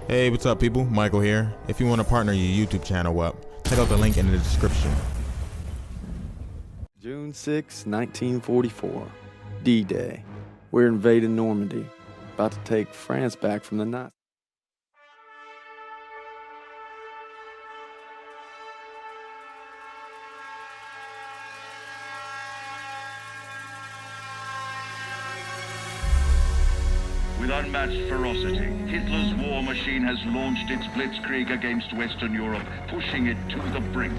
Hey, what's up, people? Michael here. If you want to partner your YouTube channel up, check out the link in the description. June 6, 1944. D-Day. We're invading Normandy, about to take France back from the Nazis. With unmatched ferocity, Hitler's war machine has launched its blitzkrieg against Western Europe, pushing it to the brink.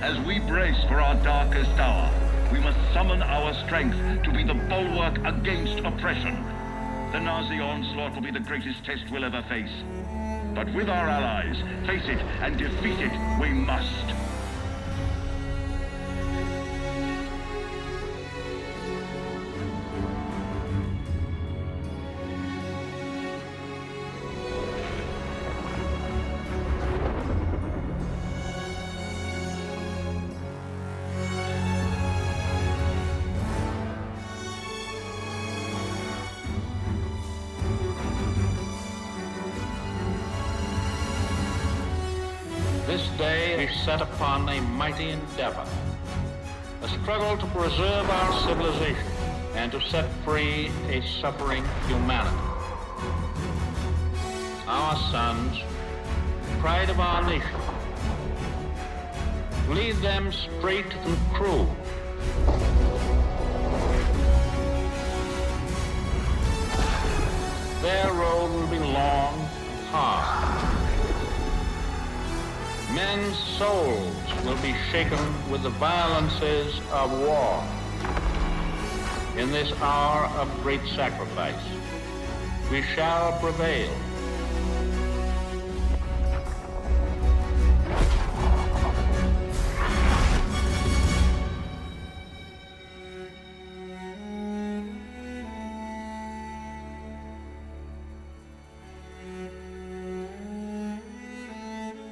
As we brace for our darkest hour, we must summon our strength to be the bulwark against oppression. The Nazi onslaught will be the greatest test we'll ever face. But with our allies, face it and defeat it we must. This day we set upon a mighty endeavor, a struggle to preserve our civilization and to set free a suffering humanity. Our sons, pride of our nation, lead them straight and true. Their road will be long and hard. Men's souls will be shaken with the violences of war. In this hour of great sacrifice, we shall prevail.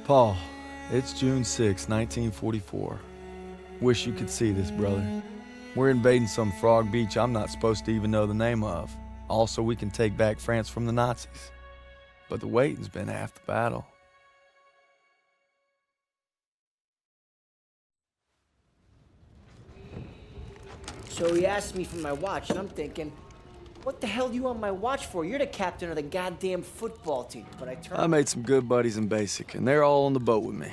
Paul, it's June 6, 1944. Wish you could see this, brother. We're invading some frog beach I'm not supposed to even know the name of. Also, we can take back France from the Nazis. But the waiting's been half the battle. So he asked me for my watch, and I'm thinking, what the hell do you want my watch for? You're the captain of the goddamn football team. But I made some good buddies in basic, and they're all on the boat with me.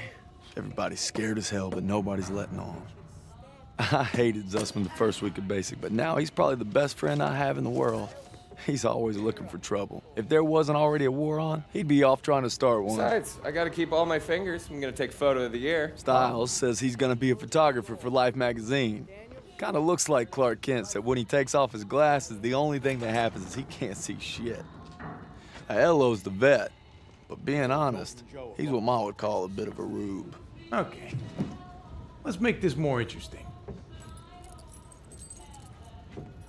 Everybody's scared as hell, but nobody's letting on. I hated Zussman the first week of basic, but now he's probably the best friend I have in the world. He's always looking for trouble. If there wasn't already a war on, he'd be off trying to start one. Besides, I gotta keep all my fingers. I'm gonna take photo of the year. Styles says he's gonna be a photographer for Life magazine. Kinda looks like Clark Kent said when he takes off his glasses, the only thing that happens is he can't see shit. Elo's the vet, but being honest, he's what Ma would call a bit of a rube. Okay, let's make this more interesting.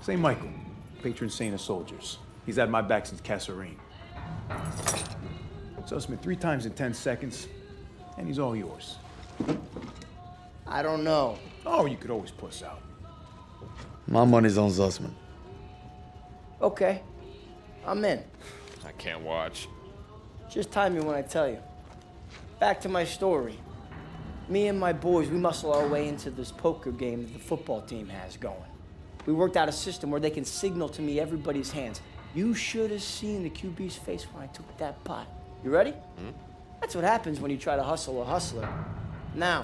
St. Michael, patron saint of soldiers. He's had my back since Kasserine. Zussman 3 times in 10 seconds, and he's all yours. I don't know. Oh, you could always puss out. My money's on Zussman. Okay, I'm in. I can't watch. Just time me when I tell you. Back to my story. Me and my boys, we muscle our way into this poker game that the football team has going. We worked out a system where they can signal to me everybody's hands. You should have seen the QB's face when I took that pot. You ready? Mm-hmm. That's what happens when you try to hustle a hustler. Now,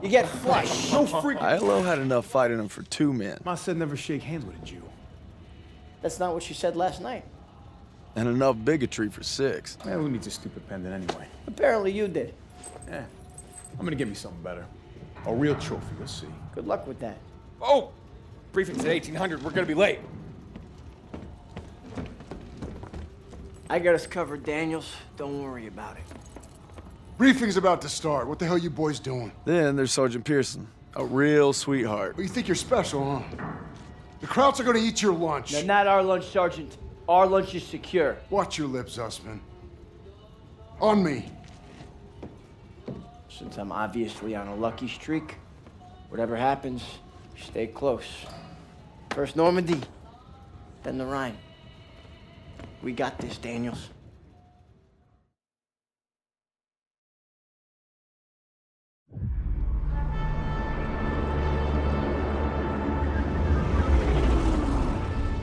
you get flushed. No freak. Ilo had enough fight in him for 2 men. Ma said never shake hands with a Jew. That's not what she said last night. And enough bigotry for 6. Man, who needs a stupid pendant anyway? Apparently you did. Yeah, I'm gonna get me something better. A real trophy, you'll see. Good luck with that. Oh! Briefing's at 1800. We're gonna be late. I got us covered, Daniels. Don't worry about it. Briefing's about to start. What the hell you boys doing? Then there's Sergeant Pearson, a real sweetheart. Well, you think you're special, huh? The Krauts are gonna eat your lunch. Now, not our lunch, Sergeant. Our lunch is secure. Watch your lips, Zussman. On me. Since I'm obviously on a lucky streak, whatever happens, stay close. First Normandy, then the Rhine. We got this, Daniels.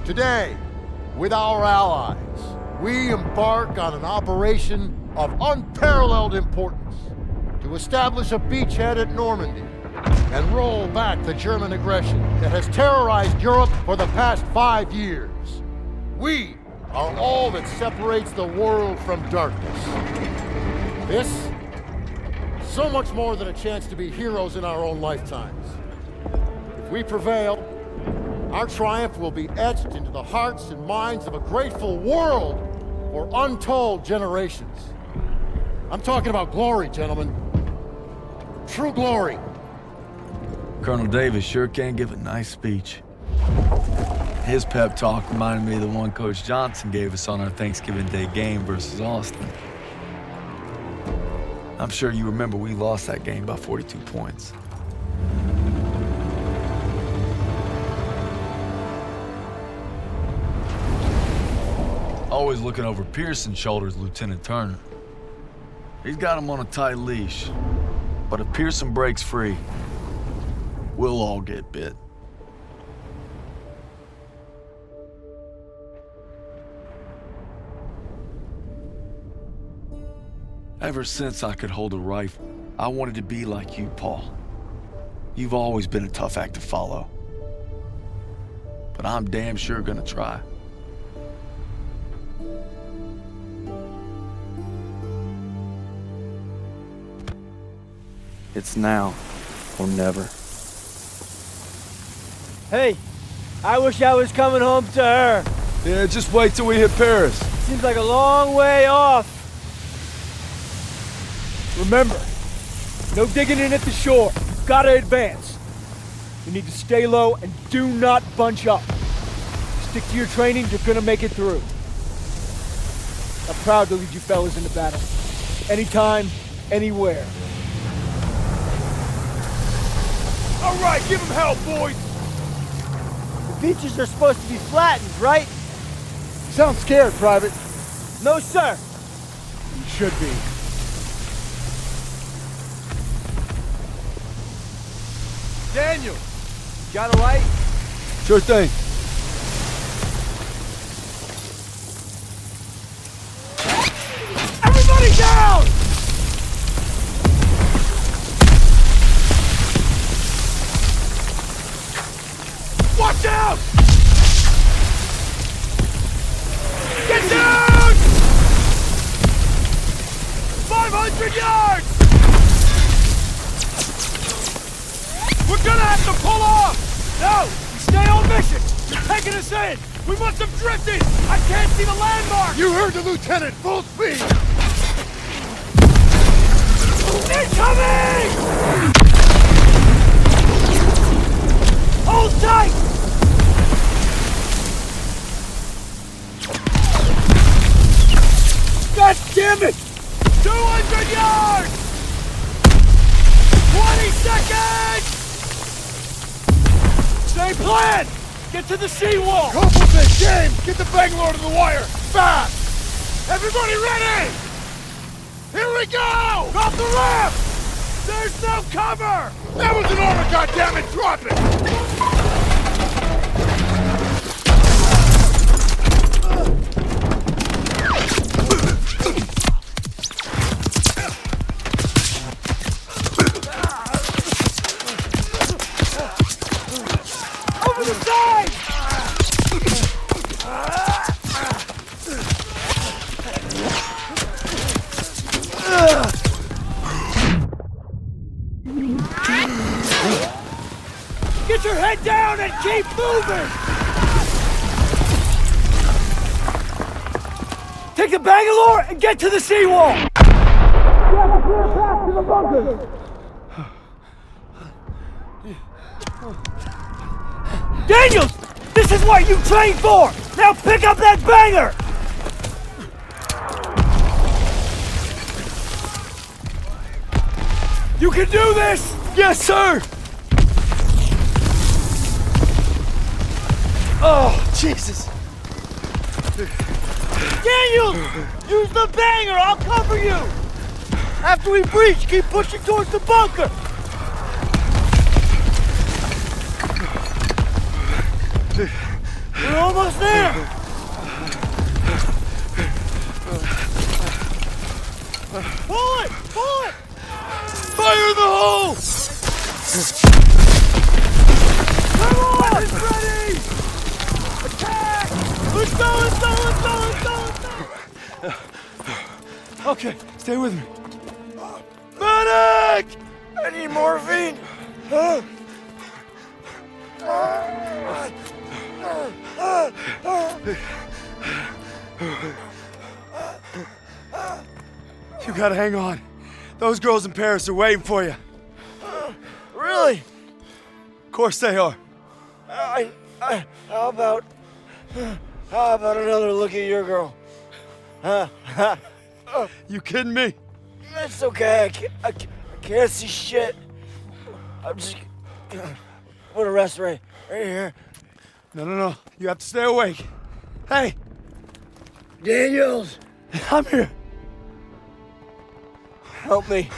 Today, with our allies, we embark on an operation of unparalleled importance to establish a beachhead at Normandy and roll back the German aggression that has terrorized Europe for the past 5 years. We are all that separates the world from darkness. This, so much more than a chance to be heroes in our own lifetimes. If we prevail, our triumph will be etched into the hearts and minds of a grateful world for untold generations. I'm talking about glory, gentlemen. True glory. Colonel Davis sure can give a nice speech. His pep talk reminded me of the one Coach Johnson gave us on our Thanksgiving Day game versus Austin. I'm sure you remember we lost that game by 42 points. Always looking over Pearson's shoulders, Lieutenant Turner. He's got him on a tight leash. But if Pearson breaks free, we'll all get bit. Ever since I could hold a rifle, I wanted to be like you, Paul. You've always been a tough act to follow. But I'm damn sure gonna try. It's now or never. Hey, I wish I was coming home to her. Yeah, just wait till we hit Paris. Seems like a long way off. Remember, no digging in at the shore. Gotta advance. You need to stay low and do not bunch up. Stick to your training, you're gonna make it through. I'm proud to lead you fellas into battle. Anytime, anywhere. All right, give them hell, boys! The beaches are supposed to be flattened, right? You sound scared, Private. No, sir. You should be. Daniel, got a light? Sure thing. Everybody down! Watch out! Get down! 500 yards! We're gonna have to pull off! No! Stay on mission! You're taking us in! We must have drifted! I can't see the landmark! You heard the lieutenant, full speed! Incoming! Hold tight! God damn it! 200 yards! 20 seconds! Same plan! Get to the seawall! Completed, James! Get the Bangalore to the wire! Fast! Everybody ready? Here we go! Drop the ramp! There's no cover! That was an order, goddammit! Drop it! Over the side! Get your head down and keep moving! Take the Bangalore and get to the seawall! We have a clear path to the bunker! Daniels! This is what you trained for! Now pick up that banger! You can do this! Yes, sir! Oh, Jesus! Daniel! Use the banger! I'll cover you! After we breach, keep pushing towards the bunker! We're almost there! Pull it! Pull it! Fire in the hole! Come on! It's ready! Attack! Let's go! Let's go! Let's go! Let's go! Let's go! Okay, stay with me. Medic! I need morphine! You gotta hang on. Those girls in Paris are waiting for you. Really? Of course they are. How about another look at your girl? You kidding me? It's okay. I can't see shit. I'm just gonna rest right here. No. You have to stay awake. Hey, Daniels, I'm here. help me.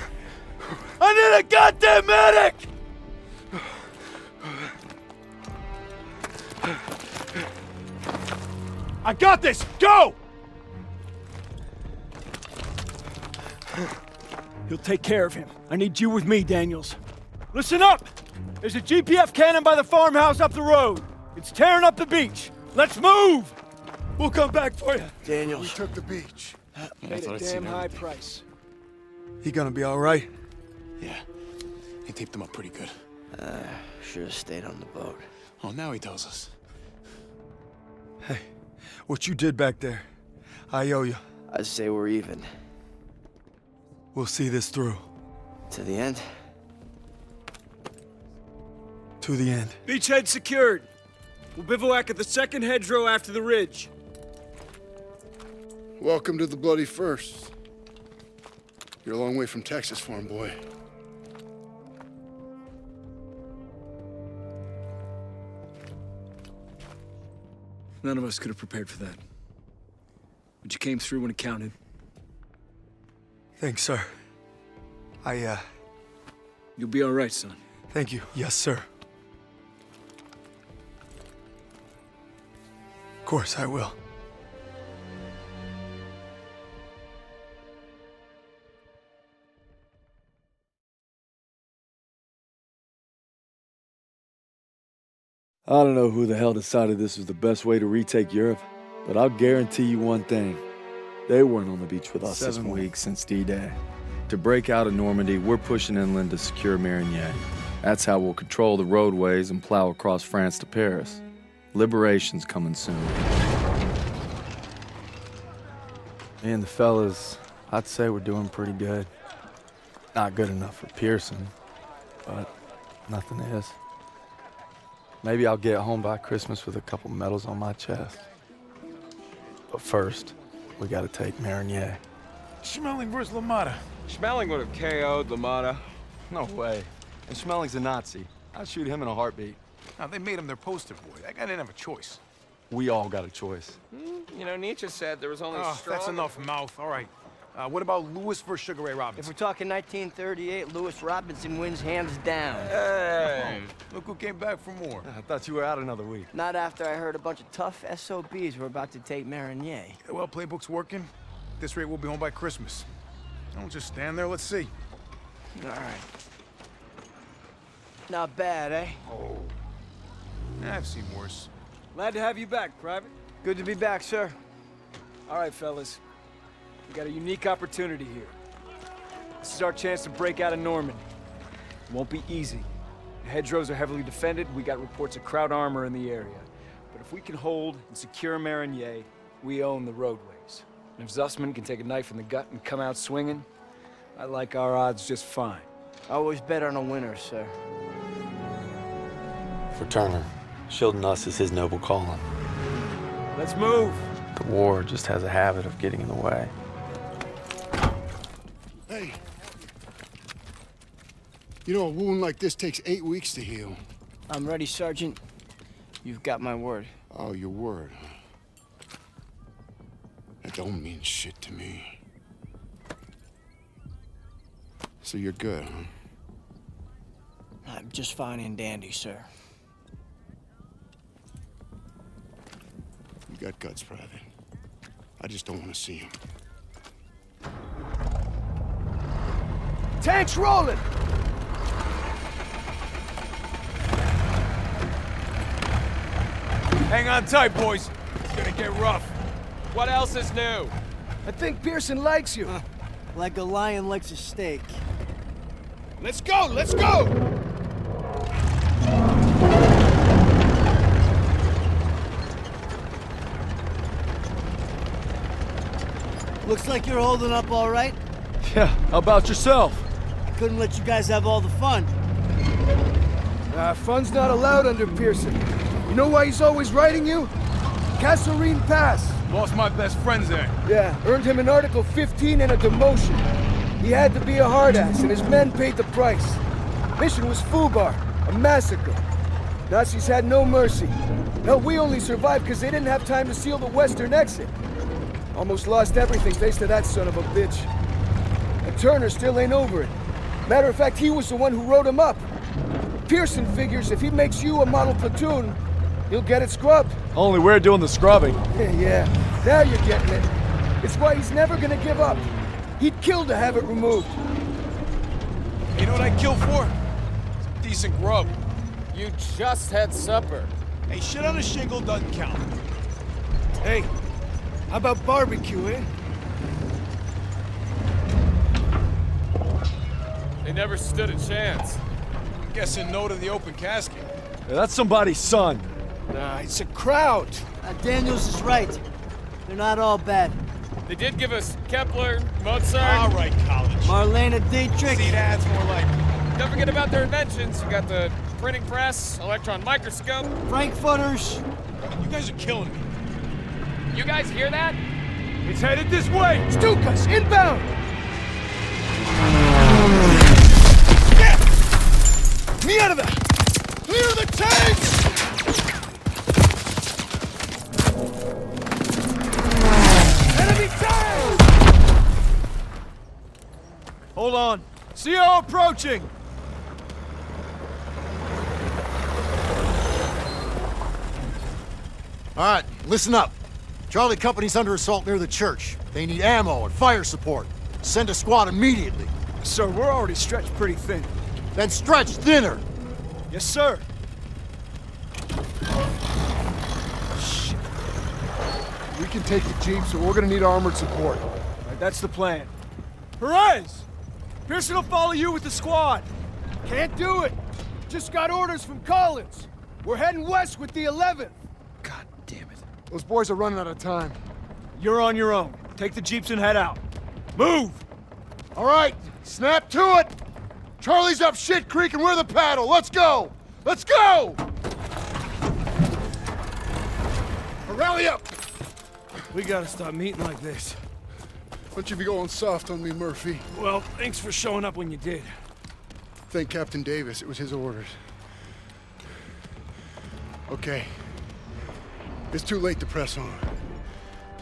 I need a goddamn medic! I got this! Go! You'll take care of him. I need you with me, Daniels. Listen up! There's a GPF cannon by the farmhouse up the road. It's tearing up the beach. Let's move! We'll come back for you. Daniels. We took the beach. Paid a damn high price. He gonna be all right? Yeah. He taped him up pretty good. Should have stayed on the boat. Oh, now he tells us. Hey, what you did back there, I owe you. I'd say we're even. We'll see this through. To the end? To the end. Beachhead secured. We'll bivouac at the second hedgerow after the ridge. Welcome to the bloody first. You're a long way from Texas, farm boy. None of us could have prepared for that. But you came through when it counted. Thanks, sir. You'll be all right, son. Thank you. Yes, sir. Of course I will. I don't know who the hell decided this was the best way to retake Europe, but I'll guarantee you one thing. They weren't on the beach with us 7 weeks since D-Day. To break out of Normandy, we're pushing inland to secure Marigny. That's how we'll control the roadways and plow across France to Paris. Liberation's coming soon. Me and the fellas, I'd say we're doing pretty good. Not good enough for Pearson, but nothing is. Maybe I'll get home by Christmas with a couple medals on my chest. But first, we gotta take Marigny. Schmeling versus LaMotta. Schmeling would have KO'd LaMotta. No way. And Schmeling's a Nazi. I'd shoot him in a heartbeat. Now, they made him their poster boy. That guy didn't have a choice. We all got a choice. You know, Nietzsche said there was only strong... That's enough mouth. All right. What about Lewis versus Sugar Ray Robinson? If we're talking 1938, Lewis Robinson wins hands down. Hey! Look who came back for more. I thought you were out another week. Not after I heard a bunch of tough SOBs were about to take Marigny. Yeah, well, playbook's working. At this rate, we'll be home by Christmas. Don't just stand there. Let's see. All right. Not bad, eh? Oh. I've seen worse. Glad to have you back, Private. Good to be back, sir. All right, fellas. We got a unique opportunity here. This is our chance to break out of Normandy. It won't be easy. The hedgerows are heavily defended. We got reports of Kraut armor in the area. But if we can hold and secure Marigny, we own the roadways. And if Zussman can take a knife in the gut and come out swinging, I like our odds just fine. Always bet on a winner, sir. For Turner, shielding us is his noble calling. Let's move. The war just has a habit of getting in the way. Hey. You know, a wound like this takes 8 weeks to heal. I'm ready, Sergeant. You've got my word. Oh, your word. At the don't mean shit to me. So you're good, huh? I'm just fine and dandy, sir. You got guts, Private. I just don't want to see them. Tank's rolling! Hang on tight, boys. It's gonna get rough. What else is new? I think Pearson likes you. Like a lion likes a steak. Let's go! Let's go! Looks like you're holding up all right. Yeah, how about yourself? I couldn't let you guys have all the fun. Fun's not allowed under Pearson. You know why he's always writing you? Kasserine Pass. Lost my best friends there. Yeah, earned him an Article 15 and a demotion. He had to be a hard ass, and his men paid the price. Mission was Fubar, a massacre. Nazis had no mercy. Hell, we only survived because they didn't have time to seal the western exit. Almost lost everything thanks to that son of a bitch. And Turner still ain't over it. Matter of fact, he was the one who wrote him up. Pearson figures if he makes you a model platoon, he'll get it scrubbed. Only we're doing the scrubbing. Yeah, now you're getting it. It's why he's never gonna give up. He'd kill to have it removed. You know what I'd kill for? Some decent grub. You just had supper. Hey, shit on a shingle doesn't count. Hey, how about barbecue, eh? They never stood a chance. I'm guessing no to the open casket. Yeah, that's somebody's son. Nah, it's a crowd. Daniels is right. They're not all bad. They did give us Kepler, Mozart. All right, college. Marlena Dietrich. See, that's more like it. Don't forget about their inventions. You got the printing press, electron microscope. Frankfurters. You guys are killing me. You guys hear that? It's headed this way. Stukas, inbound. Yeah! Me out of there! Clear the tanks! Enemy tank! Hold on. CO approaching! All right, listen up. Charlie Company's under assault near the church. They need ammo and fire support. Send a squad immediately. Sir, we're already stretched pretty thin. Then stretch thinner. Yes, sir. We can take the jeep, so we're gonna need armored support. All right, that's the plan. Perez! Pearson will follow you with the squad. Can't do it. Just got orders from Collins. We're heading west with the 11th. God damn it. Those boys are running out of time. You're on your own. Take the jeeps and head out. Move! All right, snap to it. Charlie's up shit creek and we're the paddle. Let's go! Let's go! Rally up! We gotta stop meeting like this. Don't you be going soft on me, Murphy. Well, thanks for showing up when you did. Thank Captain Davis. It was his orders. Okay. It's too late to press on.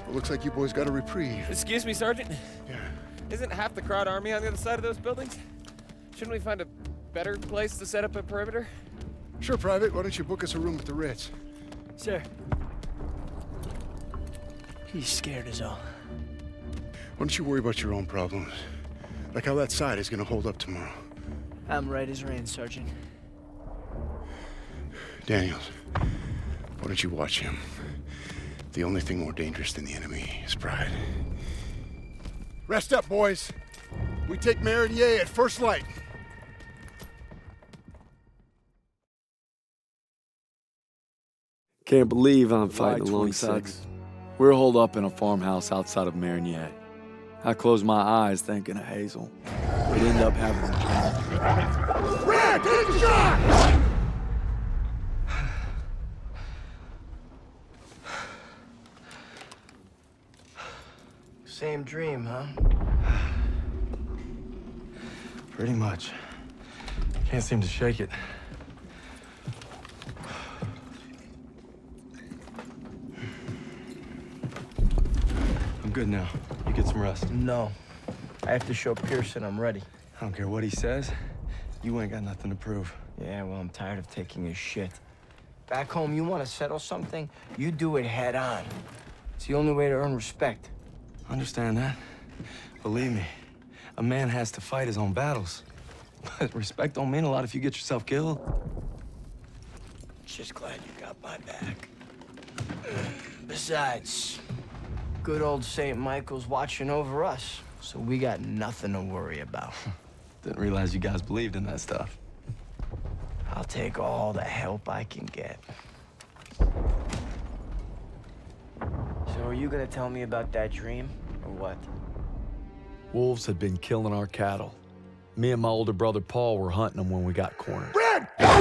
It looks like you boys got a reprieve. Excuse me, Sergeant? Yeah. Isn't half the crowd army on the other side of those buildings? Shouldn't we find a better place to set up a perimeter? Sure, Private. Why don't you book us a room at the Ritz? Sir. He's scared as all. Why don't you worry about your own problems? Like how that side is gonna hold up tomorrow. I'm right as rain, Sergeant. Daniels, why don't you watch him? The only thing more dangerous than the enemy is pride. Rest up, boys. We take Meridier at first light. Can't believe I'm fighting alongside. We're holed up in a farmhouse outside of Marigny. I closed my eyes thinking of Hazel. We'd end up having a Red, take the shot! Same dream, huh? Pretty much. Can't seem to shake it. I'm I'm good now. You get some rest. No. I have to show Pearson I'm ready. I don't care what he says. You ain't got nothing to prove. Yeah, well, I'm tired of taking his shit. Back home, you want to settle something, you do it head on. It's the only way to earn respect. Understand that? Believe me, a man has to fight his own battles. But respect don't mean a lot if you get yourself killed. Just glad you got my back. Besides, good old St. Michael's watching over us, so we got nothing to worry about. Didn't realize you guys believed in that stuff. I'll take all the help I can get. So are you gonna tell me about that dream, or what? Wolves had been killing our cattle. Me and my older brother Paul were hunting them when we got cornered. Red! Red,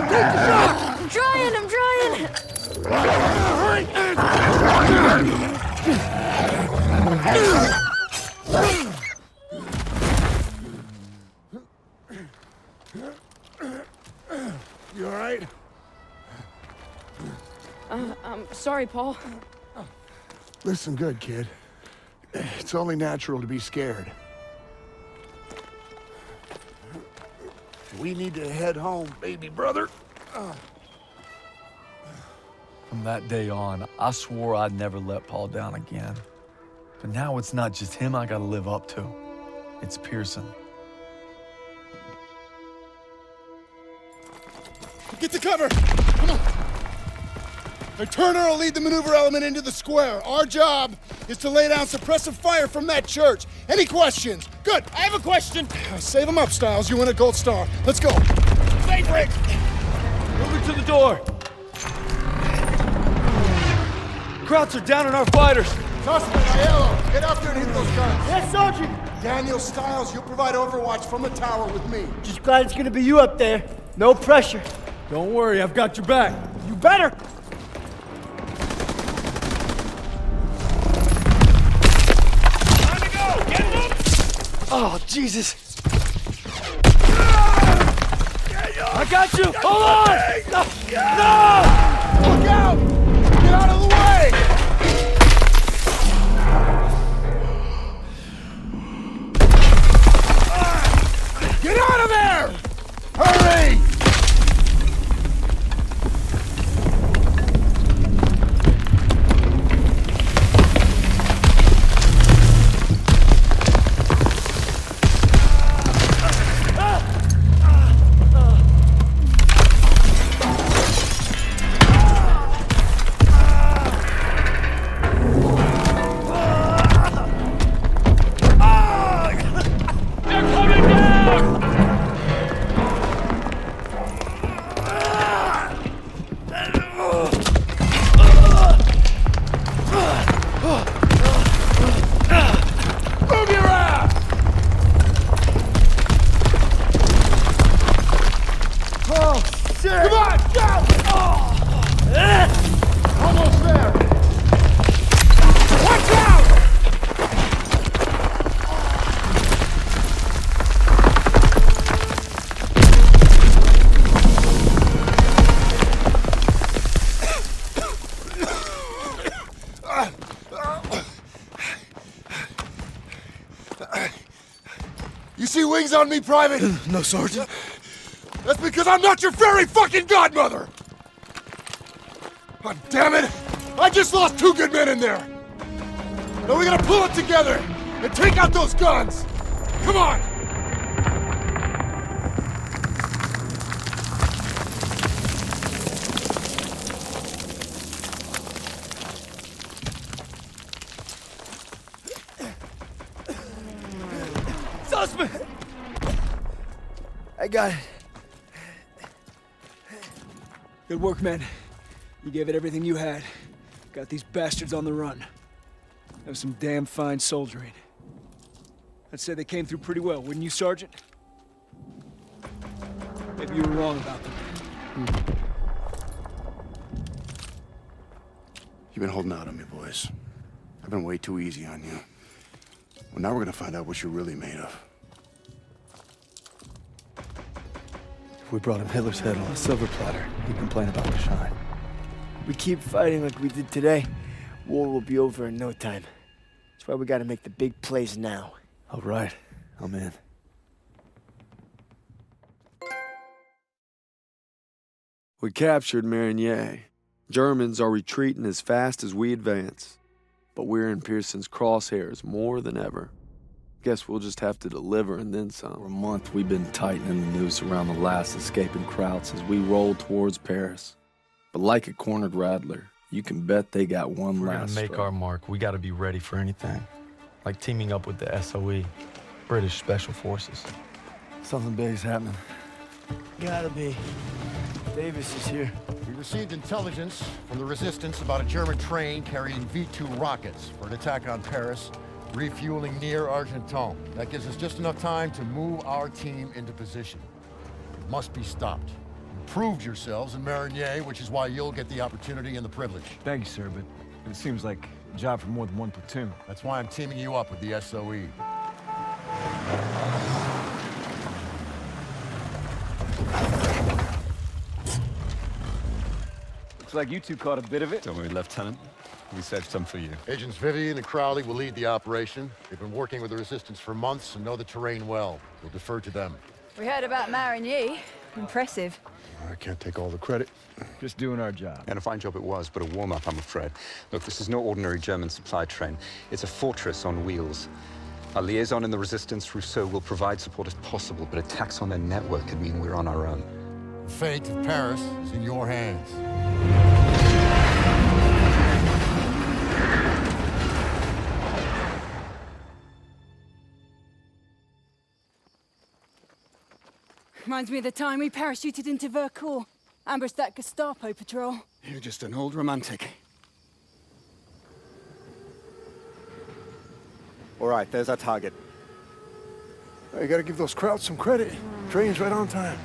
take the shot! I'm trying! You all right? I'm sorry, Paul. Listen good, kid. It's only natural to be scared. We need to head home, baby brother. From that day on, I swore I'd never let Paul down again. But now it's not just him I gotta live up to. It's Pearson. Get to cover! Come on! Now Turner will lead the maneuver element into the square. Our job is to lay down suppressive fire from that church. Any questions? Good, I have a question. Save them up, Styles. You win a gold star. Let's go. Stay break! Moving to the door. Krauts are down on our fighters. Suspect, Aiello, get up there and hit those guns. Yes, Sergeant! Daniel Styles, you'll provide overwatch from the tower with me. Just glad it's gonna be you up there. No pressure. Don't worry, I've got your back. You better! Time to go! Get them! Oh, Jesus! I got you! Hold on! No! Look out! Get out of the way! Get out of there! Hurry! You see wings on me, Private? No, Sergeant. That's because I'm not your fairy fucking godmother! God damn it! I just lost 2 good men in there! Now we gotta pull it together and take out those guns! Come on! Suspect! I got it. Good work, man. You gave it everything you had. Got these bastards on the run. That was some damn fine soldiering. I'd say they came through pretty well, wouldn't you, Sergeant? Maybe you were wrong about them. You've been holding out on me, boys. I've been way too easy on you. Well, now we're gonna find out what you're really made of. If we brought him Hitler's head on a silver platter, he'd complain about the shine. We keep fighting like we did today. War will be over in no time. That's why we gotta make the big plays now. All right, I'm in. We captured Marigny. Germans are retreating as fast as we advance. But we're in Pearson's crosshairs more than ever. Guess we'll just have to deliver and then some. For a month, we've been tightening the noose around the last escaping Krauts as we roll towards Paris. But like a cornered rattler, you can bet they got one We're last gonna make strike. our mark. We gotta be ready for anything. Like teaming up with the SOE, British Special Forces. Something big's happening. Gotta be. Davis is here. We received intelligence from the resistance about a German train carrying V-2 rockets for an attack on Paris, refueling near Argenton. That gives us just enough time to move our team into position. It must be stopped. You proved yourselves in Marigny, which is why you'll get the opportunity and the privilege. Thank you, sir, but it seems like a job for more than one platoon. That's why I'm teaming you up with the SOE. Looks like you two caught a bit of it. Don't worry, Lieutenant. We saved some for you. Agents Vivian and Crowley will lead the operation. They've been working with the resistance for months and know the terrain well. We'll defer to them. We heard about Marigny. Impressive. I can't take all the credit. Just doing our job. And a fine job it was, but a warm-up, I'm afraid. Look, this is no ordinary German supply train. It's a fortress on wheels. Our liaison in the resistance, Rousseau, will provide support if possible, but attacks on their network could mean we're on our own. The fate of Paris is in your hands. Reminds me of the time we parachuted into Vercors. Ambushed that Gestapo patrol. You're just an old romantic. All right, there's our target. You gotta give those Krauts some credit. Train's right on time.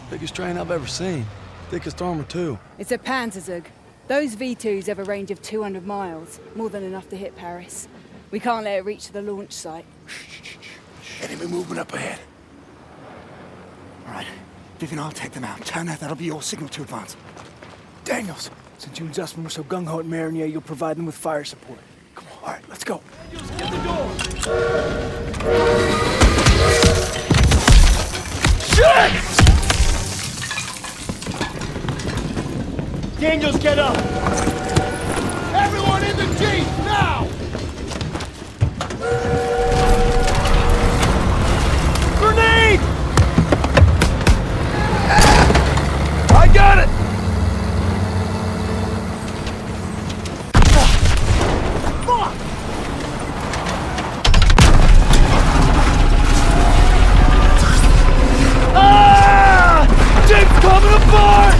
Biggest train I've ever seen. Thickest armor, too. It's a Panzerzug. Those V2s have a range of 200 miles. More than enough to hit Paris. We can't let it reach the launch site. Enemy movement up ahead. All right, Vivian, I'll take them out. Turner, that'll be your signal to advance. Daniels, since you and Zussman were so gung-ho at Marigny, you'll provide them with fire support. Come on, all right, let's go. Get the door! Shit! Daniels, get up! Everyone in the Jeep, now! Grenade! I got it! Fuck! Ah! Jeep's coming apart!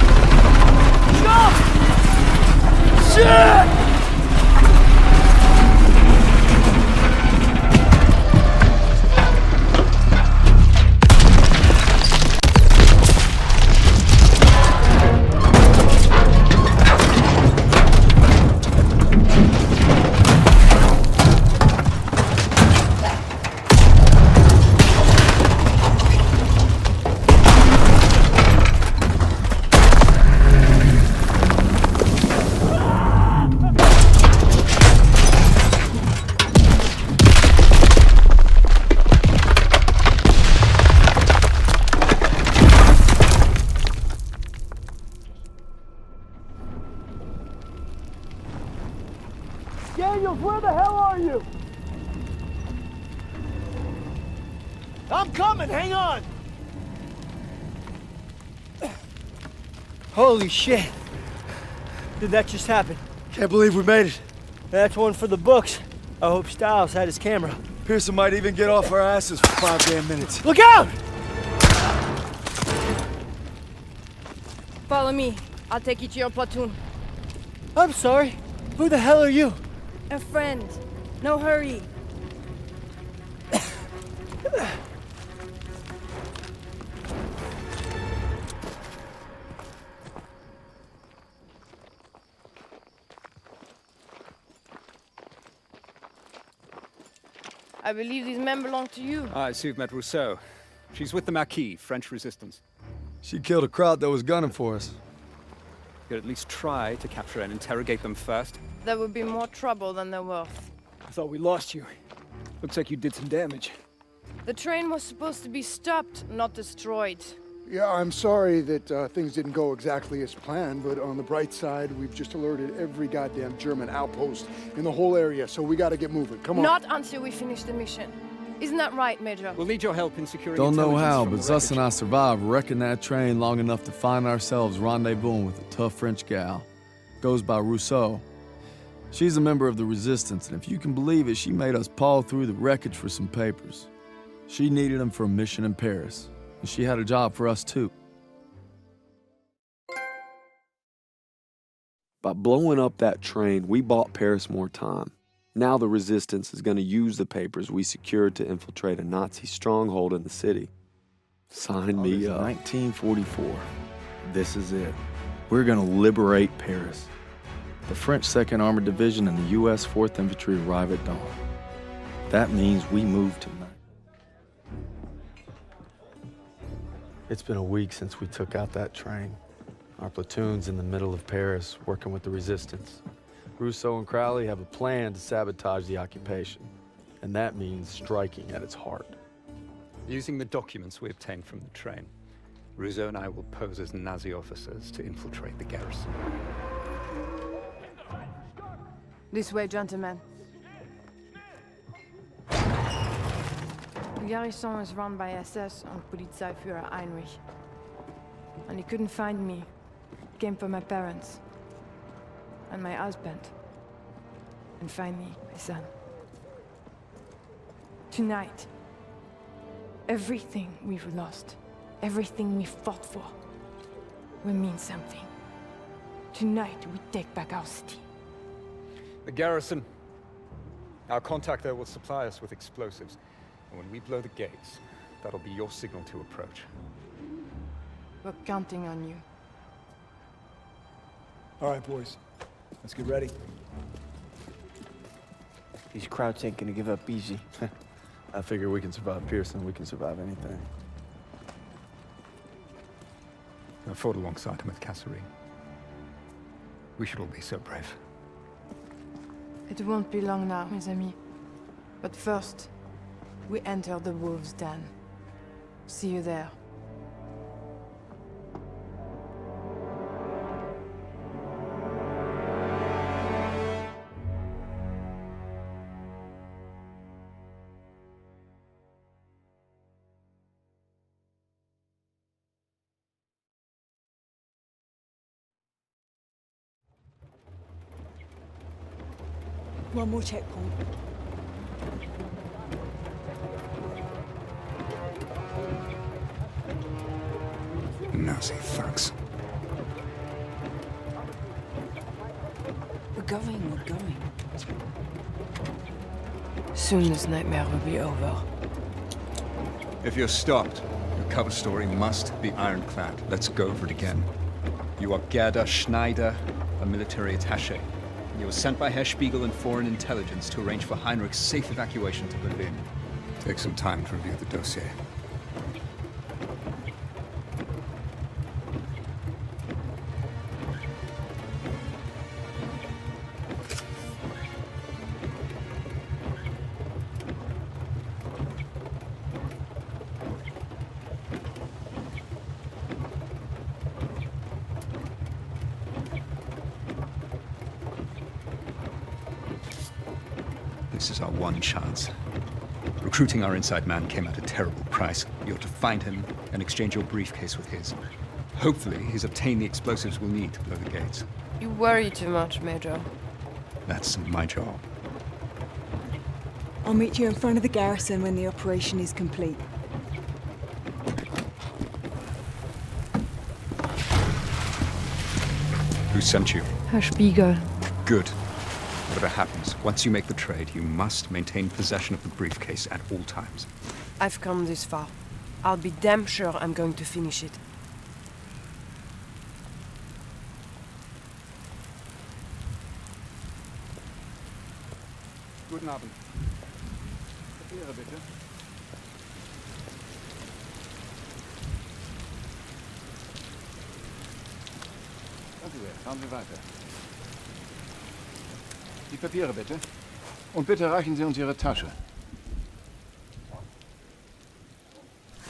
Stop! Shit! Daniels, where the hell are you? I'm coming, hang on! Holy shit. Did that just happen? Can't believe we made it. That's one for the books. I hope Stiles had his camera. Pearson might even get off our asses for 5 damn minutes. Look out! Follow me. I'll take you to your platoon. I'm sorry. Who the hell are you? A friend. No hurry. I believe these men belong to you. I see you've met Rousseau. She's with the Marquis, French resistance. She killed a crowd that was gunning for us. You'd at least try to capture and interrogate them first. There would be more trouble than they're worth. I thought we lost you. Looks like you did some damage. The train was supposed to be stopped, not destroyed. Yeah, I'm sorry that things didn't go exactly as planned, but on the bright side, we've just alerted every goddamn German outpost in the whole area, so we gotta get moving. Come on. Not until we finish the mission. Isn't that right, Major? We'll need your help in securing Don't know intelligence how, from but the Zuss and I wreckage. survived wrecking that train long enough to find ourselves rendezvousing with a tough French gal. Goes by Rousseau. She's a member of the Resistance, and if you can believe it, she made us paw through the wreckage for some papers. She needed them for a mission in Paris, and she had a job for us too. By blowing up that train, we bought Paris more time. Now the Resistance is going to use the papers we secured to infiltrate a Nazi stronghold in the city. Sign me up. 1944. This is it. We're going to liberate Paris. The French 2nd Armored Division and the U.S. 4th Infantry arrive at dawn. That means we move tonight. It's been a week since we took out that train. Our platoon's in the middle of Paris, working with the Resistance. Rousseau and Crowley have a plan to sabotage the occupation, and that means striking at its heart. Using the documents we obtained from the train, Rousseau and I will pose as Nazi officers to infiltrate the garrison. This way, gentlemen. The garrison is run by SS and Polizeiführer Heinrich. And he couldn't find me. Came for my parents. And my husband. And finally, my son. Tonight, everything we've lost, everything we fought for, will mean something. Tonight, we take back our city. The garrison. Our contact there will supply us with explosives. And when we blow the gates, that'll be your signal to approach. We're counting on you. All right, boys. Let's get ready. These Krauts ain't gonna give up easy. I figure we can survive Pearson, we can survive anything. I fought alongside him at Kasserine. We should all be so brave. It won't be long now, mes amis. But first, we enter the wolves' den. See you there. One more checkpoint. Nazi thugs. We're going. Soon this nightmare will be over. If you're stopped, your cover story must be ironclad. Let's go over it again. You are Gerda Schneider, a military attaché. You were sent by Herr Spiegel and Foreign Intelligence to arrange for Heinrich's safe evacuation to Berlin. Take some time to review the dossier. This is our one chance. Recruiting our inside man came at a terrible price. You're to find him and exchange your briefcase with his. Hopefully, he's obtained the explosives we'll need to blow the gates. You worry too much, Major. That's my job. I'll meet you in front of the garrison when the operation is complete. Who sent you? Herr Spiegel. Good. Whatever happens, once you make the trade, you must maintain possession of the briefcase at all times. I've come this far. I'll be damn sure I'm going to finish it. Guten Abend. Papiere, bitte. Danke sehr. Fahren Sie weiter. Die Papiere bitte. Und bitte reichen Sie uns Ihre Tasche.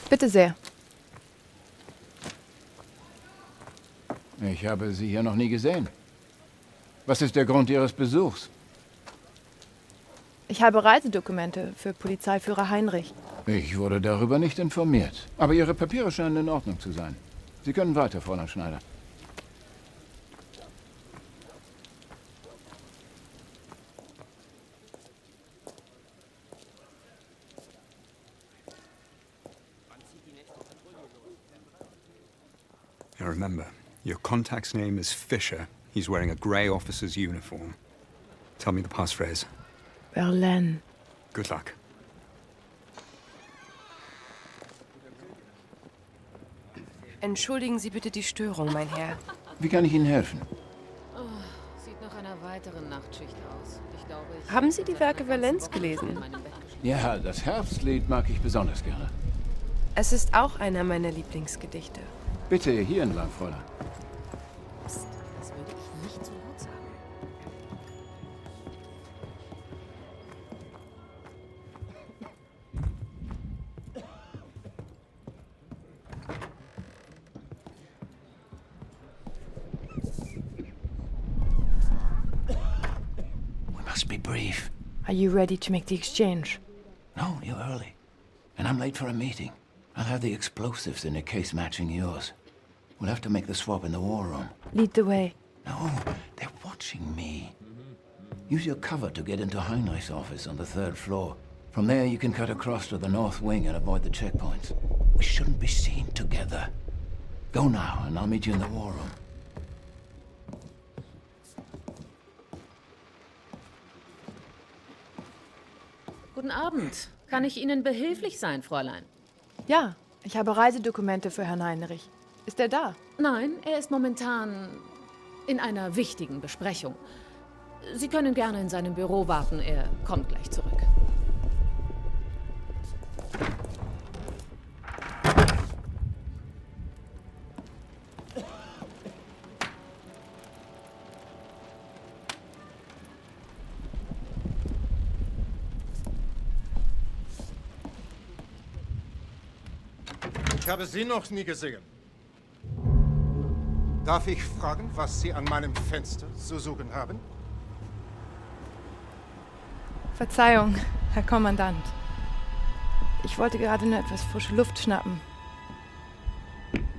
Bitte sehr. Ich habe Sie hier noch nie gesehen. Was ist der Grund Ihres Besuchs? Ich habe Reisedokumente für Polizeiführer Heinrich. Ich wurde darüber nicht informiert. Aber Ihre Papiere scheinen in Ordnung zu sein. Sie können weiter, Fräulein Schneider. Now remember, your contact's name is Fisher. He's wearing a grey officer's uniform. Tell me the passphrase. Berlin. Good luck. Entschuldigen Sie bitte die Störung, mein Herr. Wie kann ich Ihnen helfen? Oh, sieht nach einer weiteren Nachtschicht aus. Ich glaube, Haben Sie die Werke Valenz gelesen? Ja, das Herbstlied mag ich besonders gerne. Es ist auch einer meiner Lieblingsgedichte. Bitte hier entlang, Fräulein. Psst, das würde ich nicht so laut sagen. We must be brief. Are you ready to make the exchange? No, you're early. And I'm late for a meeting. I'll have the explosives in a case matching yours. We'll have to make the swap in the war room. Lead the way. No, they're watching me. Use your cover to get into Heinrich's office on the 3rd floor. From there, you can cut across to the north wing and avoid the checkpoints. We shouldn't be seen together. Go now, and I'll meet you in the war room. Guten Abend. Kann ich Ihnen behilflich sein, Fräulein? Ja, ich habe Reisedokumente für Herrn Heinrich. Ist er da? Nein, er ist momentan in einer wichtigen Besprechung. Sie können gerne in seinem Büro warten, er kommt gleich zurück. Ich habe Sie noch nie gesehen. Darf ich fragen, was Sie an meinem Fenster zu suchen haben? Verzeihung, Herr Kommandant. Ich wollte gerade nur etwas frische Luft schnappen.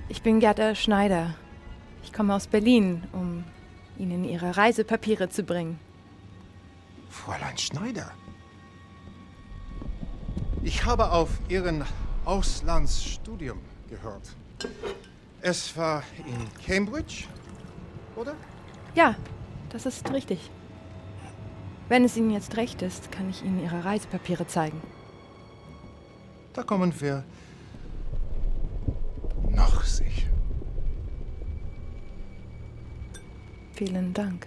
Ich bin Gerda Schneider. Ich komme aus Berlin, um Ihnen Ihre Reisepapiere zu bringen. Fräulein Schneider. Ich habe auf Ihren Auslandsstudium gehört. Es war in Cambridge, oder? Ja, das ist richtig. Wenn es Ihnen jetzt recht ist, kann ich Ihnen Ihre Reisepapiere zeigen. Da kommen wir noch sicher. Vielen Dank.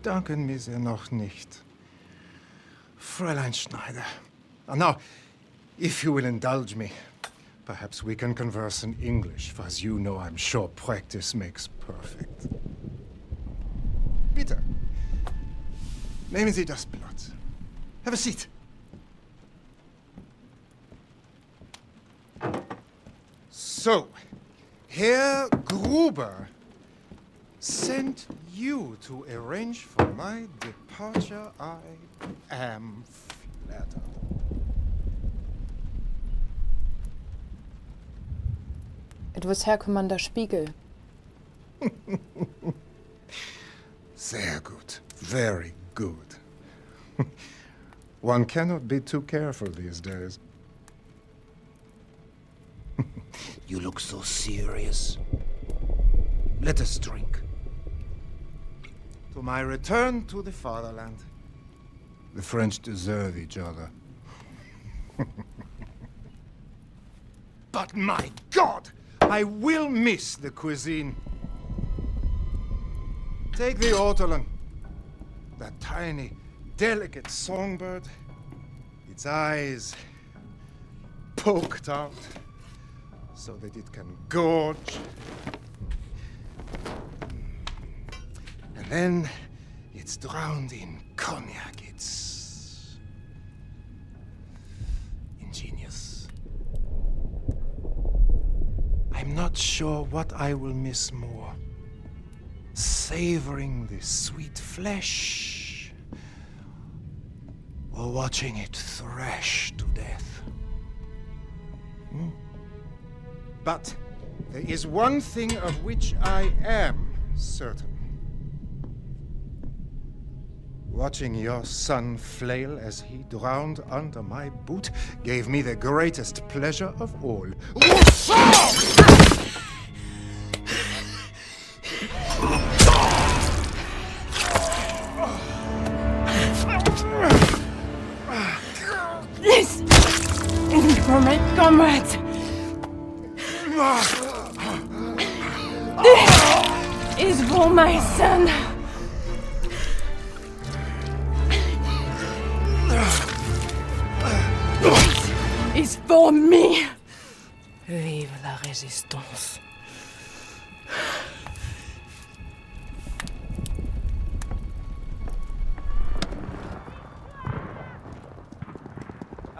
Danken mir sehr noch nicht. Fräulein Schneider. Now, if you will indulge me, perhaps we can converse in English, for as you know, I'm sure practice makes perfect. Bitte. Nehmen Sie das Blatt. Have a seat. So, Herr Gruber sent you to arrange for my departure. I am flattered. It was Herr Commander Spiegel. Sehr gut. Very good. One cannot be too careful these days. You look so serious. Let us drink. To my return to the fatherland. The French deserve each other. But my God! I will miss the cuisine. Take the ortolan. That tiny, delicate songbird. Its eyes poked out so that it can gorge. And then it's drowned in cognac. It's ingenious. I'm not sure what I will miss more. Savoring the sweet flesh, or watching it thrash to death. But there is one thing of which I am certain. Watching your son flail as he drowned under my boot gave me the greatest pleasure of all. This is for my comrades. This is for my son. This is for me. Vive la résistance.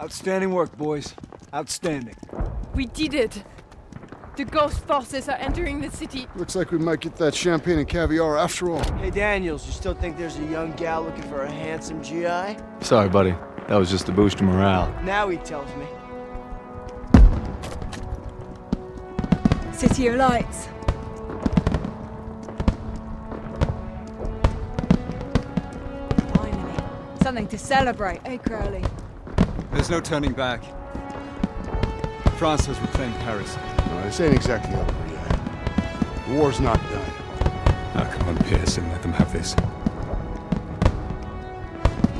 Outstanding work, boys. Outstanding. We did it. The ghost forces are entering the city. Looks like we might get that champagne and caviar after all. Hey, Daniels, you still think there's a young gal looking for a handsome GI? Sorry, buddy. That was just to boost your morale. Now he tells me. City of Lights. Finally. Something to celebrate, eh, Crowley? There's no turning back. France has reclaimed Paris. No, this ain't exactly over yet. The war's not done. Now come on, Pearson, let them have this.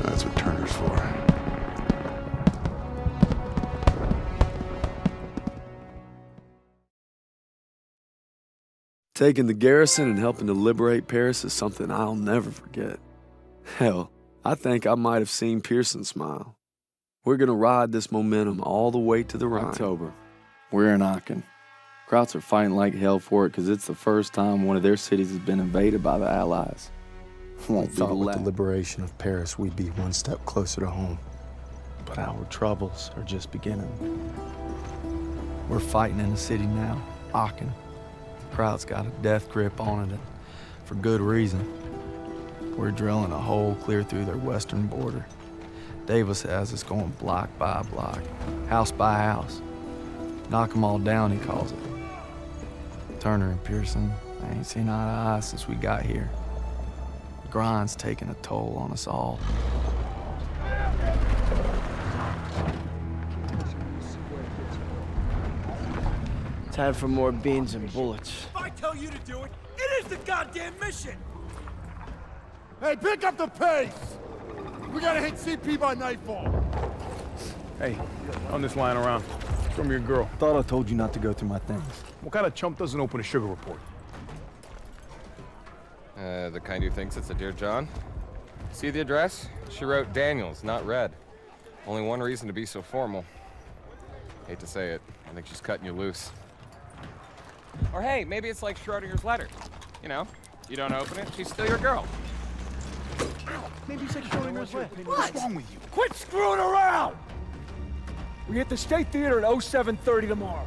That's what Turner's for. Taking the garrison and helping to liberate Paris is something I'll never forget. Hell, I think I might have seen Pearson smile. We're gonna ride this momentum all the way to the Rhine. October. We're in Aachen. Krauts are fighting like hell for it because it's the first time one of their cities has been invaded by the Allies. I thought with the liberation of Paris, we'd be one step closer to home. But our troubles are just beginning. We're fighting in the city now, Aachen. The Kraut's got a death grip on it, and for good reason. We're drilling a hole clear through their western border. Davis has us going block by block, house by house. Knock them all down, he calls it. Turner and Pearson, I ain't seen eye to eye since we got here. The grind's taking a toll on us all. Time for more beans and bullets. If I tell you to do it, it is the goddamn mission! Hey, pick up the pace! We gotta hit CP by nightfall. Hey, I'm just lying around. From your girl. Thought I told you not to go through my things. What kind of chump doesn't open a sugar report? The kind who thinks it's a Dear John. See the address? She wrote Daniels, not Red. Only one reason to be so formal. Hate to say it, I think she's cutting you loose. Or hey, maybe it's like Schrodinger's letter. You know, you don't open it, she's still your girl. Maybe it's like Schrodinger's letter. What's wrong with you? Quit screwing around! We hit the State Theater at 07:30 tomorrow.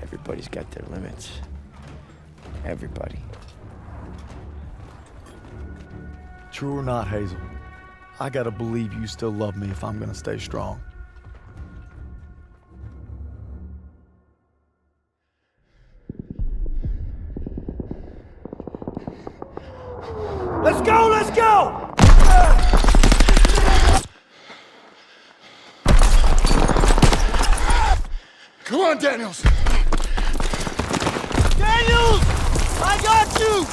Everybody's got their limits. Everybody. True or not, Hazel, I gotta believe you still love me if I'm gonna stay strong. Let's go, let's go! Come on, Daniels! Daniels! I got you!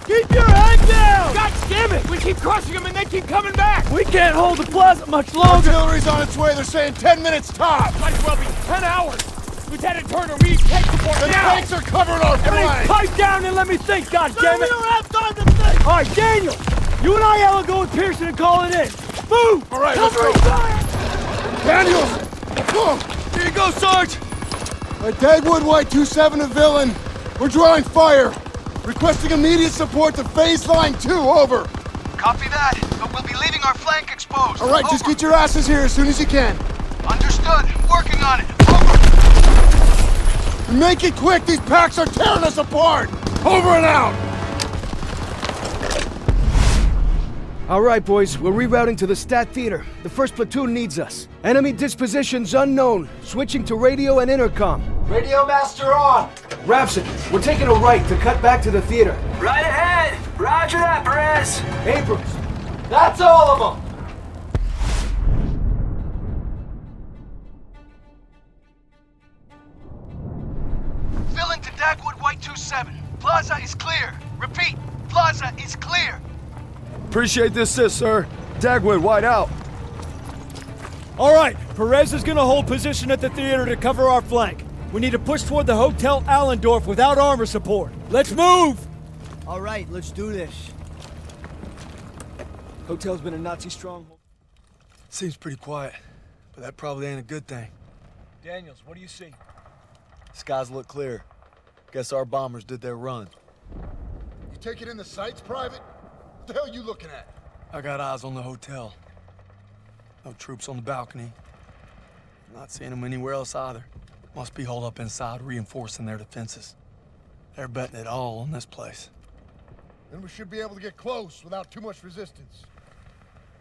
Keep your head down! God damn it! We keep crushing them and they keep coming back! We can't hold the plaza much longer! Artillery's on its way, they're saying 10 minutes tops! Might as well be 10 hours! Lieutenant Turner, we need tank support now! The tanks are covering our flank! Pipe down and let me think, goddammit! We don't have time to think! Alright, Daniel! You and I will go with Pearson and call it in! Move! Alright, let's go! Daniels! Come on! Here you go, Sarge! Dagwood White 27 to Villain. We're drawing fire. Requesting immediate support to phase line 2, over. Copy that, but we'll be leaving our flank exposed. All right, just get your asses here as soon as you can. Understood. Working on it. Make it quick, these packs are tearing us apart! Over and out! All right, boys, we're rerouting to the Stat Theater. The 1st platoon needs us. Enemy dispositions unknown. Switching to radio and intercom. Radio master on! Rhapsody, we're taking a right to cut back to the theater. Right ahead! Roger that, Perez! Abrams! That's all of them! Villain to Dagwood White 27. Plaza is clear. Repeat, Plaza is clear. Appreciate the assist, sir. Dagwood, White out. All right, Perez is gonna hold position at the theater to cover our flank. We need to push toward the Hotel Allendorf without armor support. Let's move! All right, let's do this. Hotel's been a Nazi stronghold. Seems pretty quiet, but that probably ain't a good thing. Daniels, what do you see? Skies look clear. Guess our bombers did their run. You taking in the sights, Private? What the hell are you looking at? I got eyes on the hotel. No troops on the balcony. Not seeing them anywhere else either. Must be holed up inside, reinforcing their defenses. They're betting it all on this place. Then we should be able to get close without too much resistance.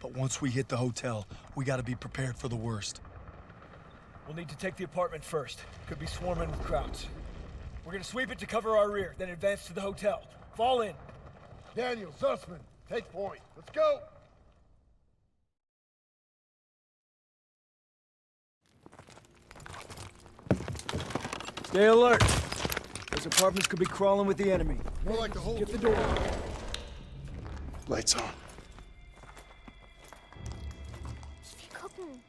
But once we hit the hotel, we gotta be prepared for the worst. We'll need to take the apartment first. Could be swarming with crowds. We're gonna sweep it to cover our rear, then advance to the hotel. Fall in. Daniel, Zussman, take point. Let's go! Stay alert. Those apartments could be crawling with the enemy. More like the whole... Get the door. Lights on. Ich will gucken.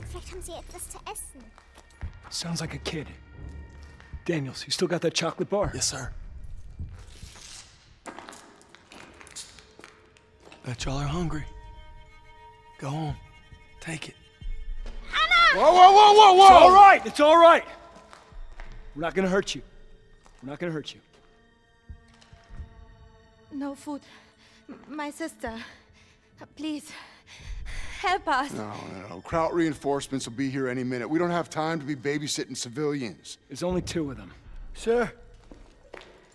Vielleicht haben sie etwas zu essen. Sounds like a kid. Daniels, you still got that chocolate bar? Yes, sir. Bet y'all are hungry. Go on. Take it. Anna! Whoa, whoa, whoa, whoa, whoa! It's all right! It's all right! We're not gonna hurt you. We're not gonna hurt you. No food. My sister. Please. Help us. No. Kraut reinforcements will be here any minute. We don't have time to be babysitting civilians. There's only 2 of them. Sir,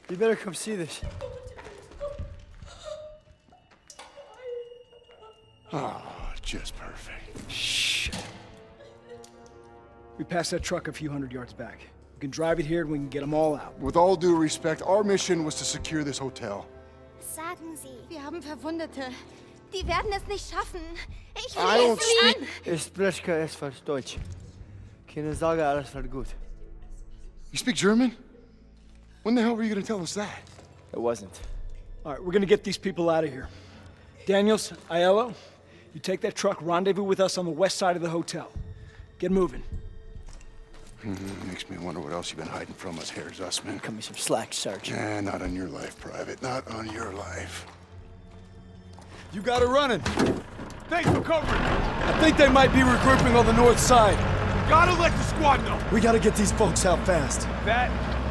you better come see this. Oh, just perfect. Shit. We passed that truck a few hundred yards back. We can drive it here and we can get them all out. With all due respect, our mission was to secure this hotel. Sagen Sie. Wir haben Verwundete. Die werden es nicht schaffen. Ich I will don't sie an. Ich spreche etwas Deutsch. Keine Sorge, alles wird gut. You speak German? When the hell were you gonna tell us that? It wasn't. All right, we're gonna get these people out of here. Daniels, Aiello, you take that truck, rendezvous with us on the west side of the hotel. Get moving. Makes me wonder what else you've been hiding from us, Herr Zussman. Cut me some slack, Sergeant. Nah, not on your life, Private. Not on your life. You got it running. Thanks for covering. I think they might be regrouping on the north side. Gotta let the squad know. We gotta get these folks out fast. That,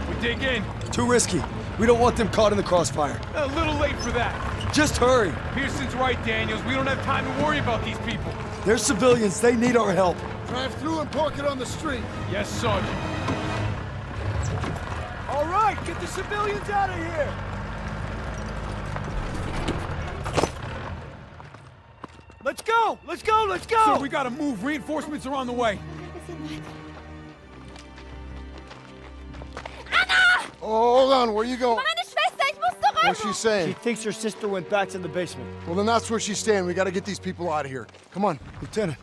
we dig in. Too risky. We don't want them caught in the crossfire. A little late for that. Just hurry. Pearson's right, Daniels. We don't have time to worry about these people. They're civilians. They need our help. Drive through and park it on the street. Yes, Sergeant. All right, get the civilians out of here. Let's go! Let's go! Let's go! Sir, we gotta move. Reinforcements are on the way. Anna! Oh, hold on. Where are you going? Meine Schwester, ich muss zurück! What's she saying? She thinks her sister went back to the basement. Well, then that's where she's staying. We gotta get these people out of here. Come on. Lieutenant,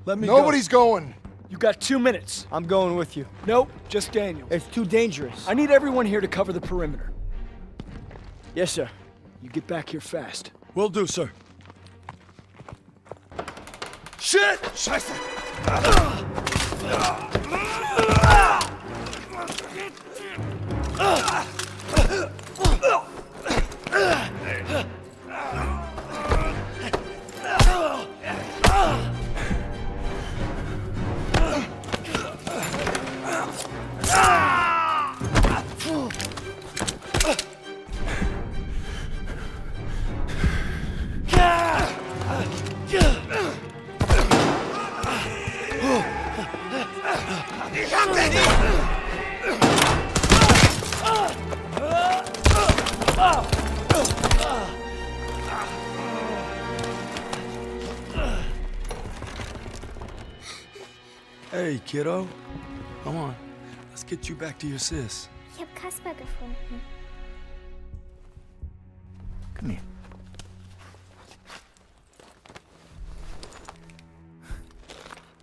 let me Nobody's going. You got 2 minutes. I'm going with you. Nope, just Daniel. It's too dangerous. I need everyone here to cover the perimeter. Yes, sir. You get back here fast. Will do, sir. Shit! Scheiße! kiddo. Come on. Let's get you back to your sis. Ich habe Kasper gefunden. Komm her.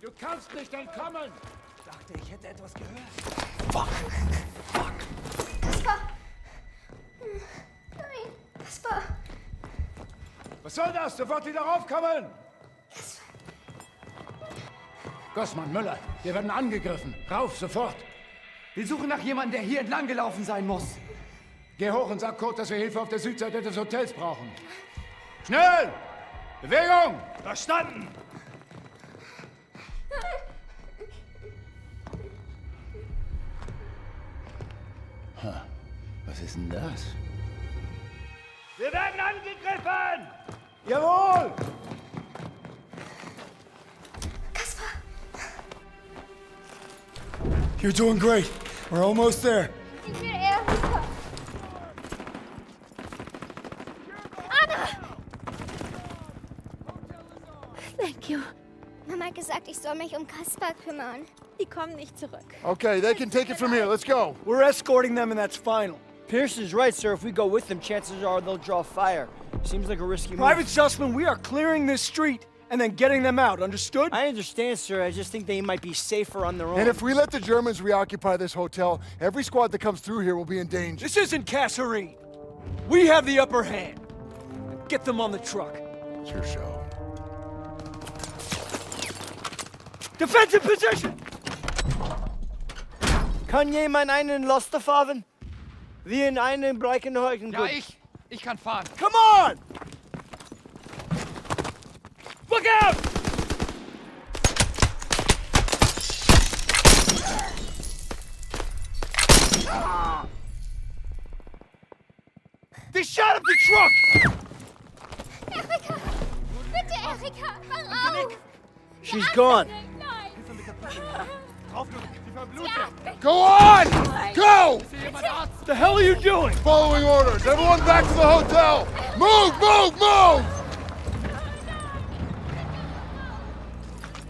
Du kannst nicht entkommen! Dachte, ich hätte etwas gehört. Fuck. Kasper! Nein, Kasper! Was soll das? Sofort wieder raufkommen! Gossmann, Müller, wir werden angegriffen. Rauf, sofort! Wir suchen nach jemandem, der hier entlang gelaufen sein muss. Geh hoch und sag Kurt, dass wir Hilfe auf der Südseite des Hotels brauchen. Schnell! Bewegung! Verstanden! Was ist denn das? Wir werden angegriffen! Jawohl! You're doing great. We're almost there. Ich will Erika. Anna! Thank you. Mama hat gesagt, ich soll mich um Kasper kümmern. Die kommen nicht zurück. Okay, they can take it from here. Let's go. We're escorting them and that's final. Pierce is right, sir. If we go with them, chances are they'll draw fire. Seems like a risky move. Private Sussman, we are clearing this street and then getting them out, understood? I understand, sir. I just think they might be safer on their own. And if we let the Germans reoccupy this hotel, every squad that comes through here will be in danger. This isn't Kasserine. We have the upper hand. Get them on the truck. It's your show. Defensive position! Kann jemand einen Laster fahren? Wie in einem Breckenhäusen. Ja, ich kann fahren. Come on! Look out! They shot up the truck! Erika! Bitte, Erika! Hör auf! She's gone. Go on! Go! What the hell are you doing? Following orders. Everyone back to the hotel. Move, move, move!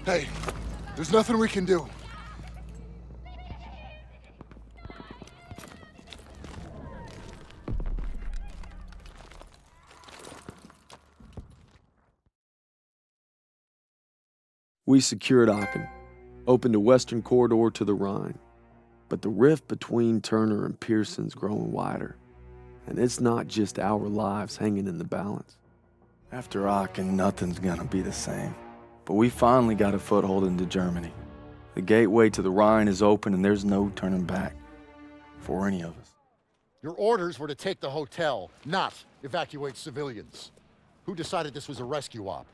Hey, there's nothing we can do. We secured Aachen, opened a western corridor to the Rhine. But the rift between Turner and Pearson's growing wider. And it's not just our lives hanging in the balance. After Aachen, nothing's gonna be the same. But we finally got a foothold into Germany. The gateway to the Rhine is open and there's no turning back. For any of us. Your orders were to take the hotel, not evacuate civilians. Who decided this was a rescue op?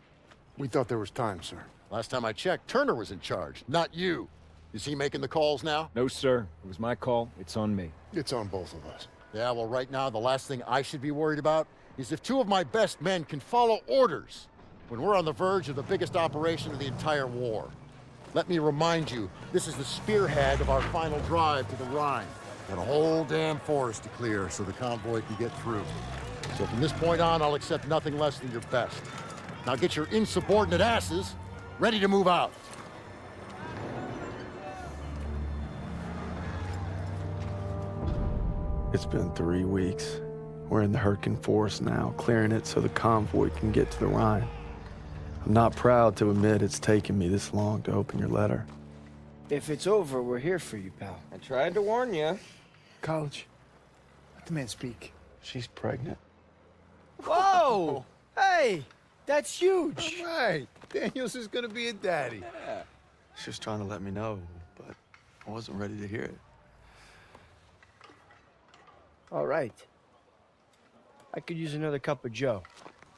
We thought there was time, sir. Last time I checked, Turner was in charge, not you. Is he making the calls now? No, sir. It was my call. It's on me. It's on both of us. Yeah, well, right now, the last thing I should be worried about is if two of my best men can follow orders when we're on the verge of the biggest operation of the entire war. Let me remind you, this is the spearhead of our final drive to the Rhine. Got a whole damn forest to clear so the convoy can get through. So from this point on, I'll accept nothing less than your best. Now get your insubordinate asses ready to move out. It's been 3 weeks. We're in the Hürtgen Forest now, clearing it so the convoy can get to the Rhine. I'm not proud to admit it's taken me this long to open your letter. If it's over, we're here for you, pal. I tried to warn you. College. Let the man speak. She's pregnant. Whoa! Hey, that's huge. All right. Daniels is gonna be a daddy. Yeah. She was trying to let me know, but I wasn't ready to hear it. All right. I could use another cup of joe.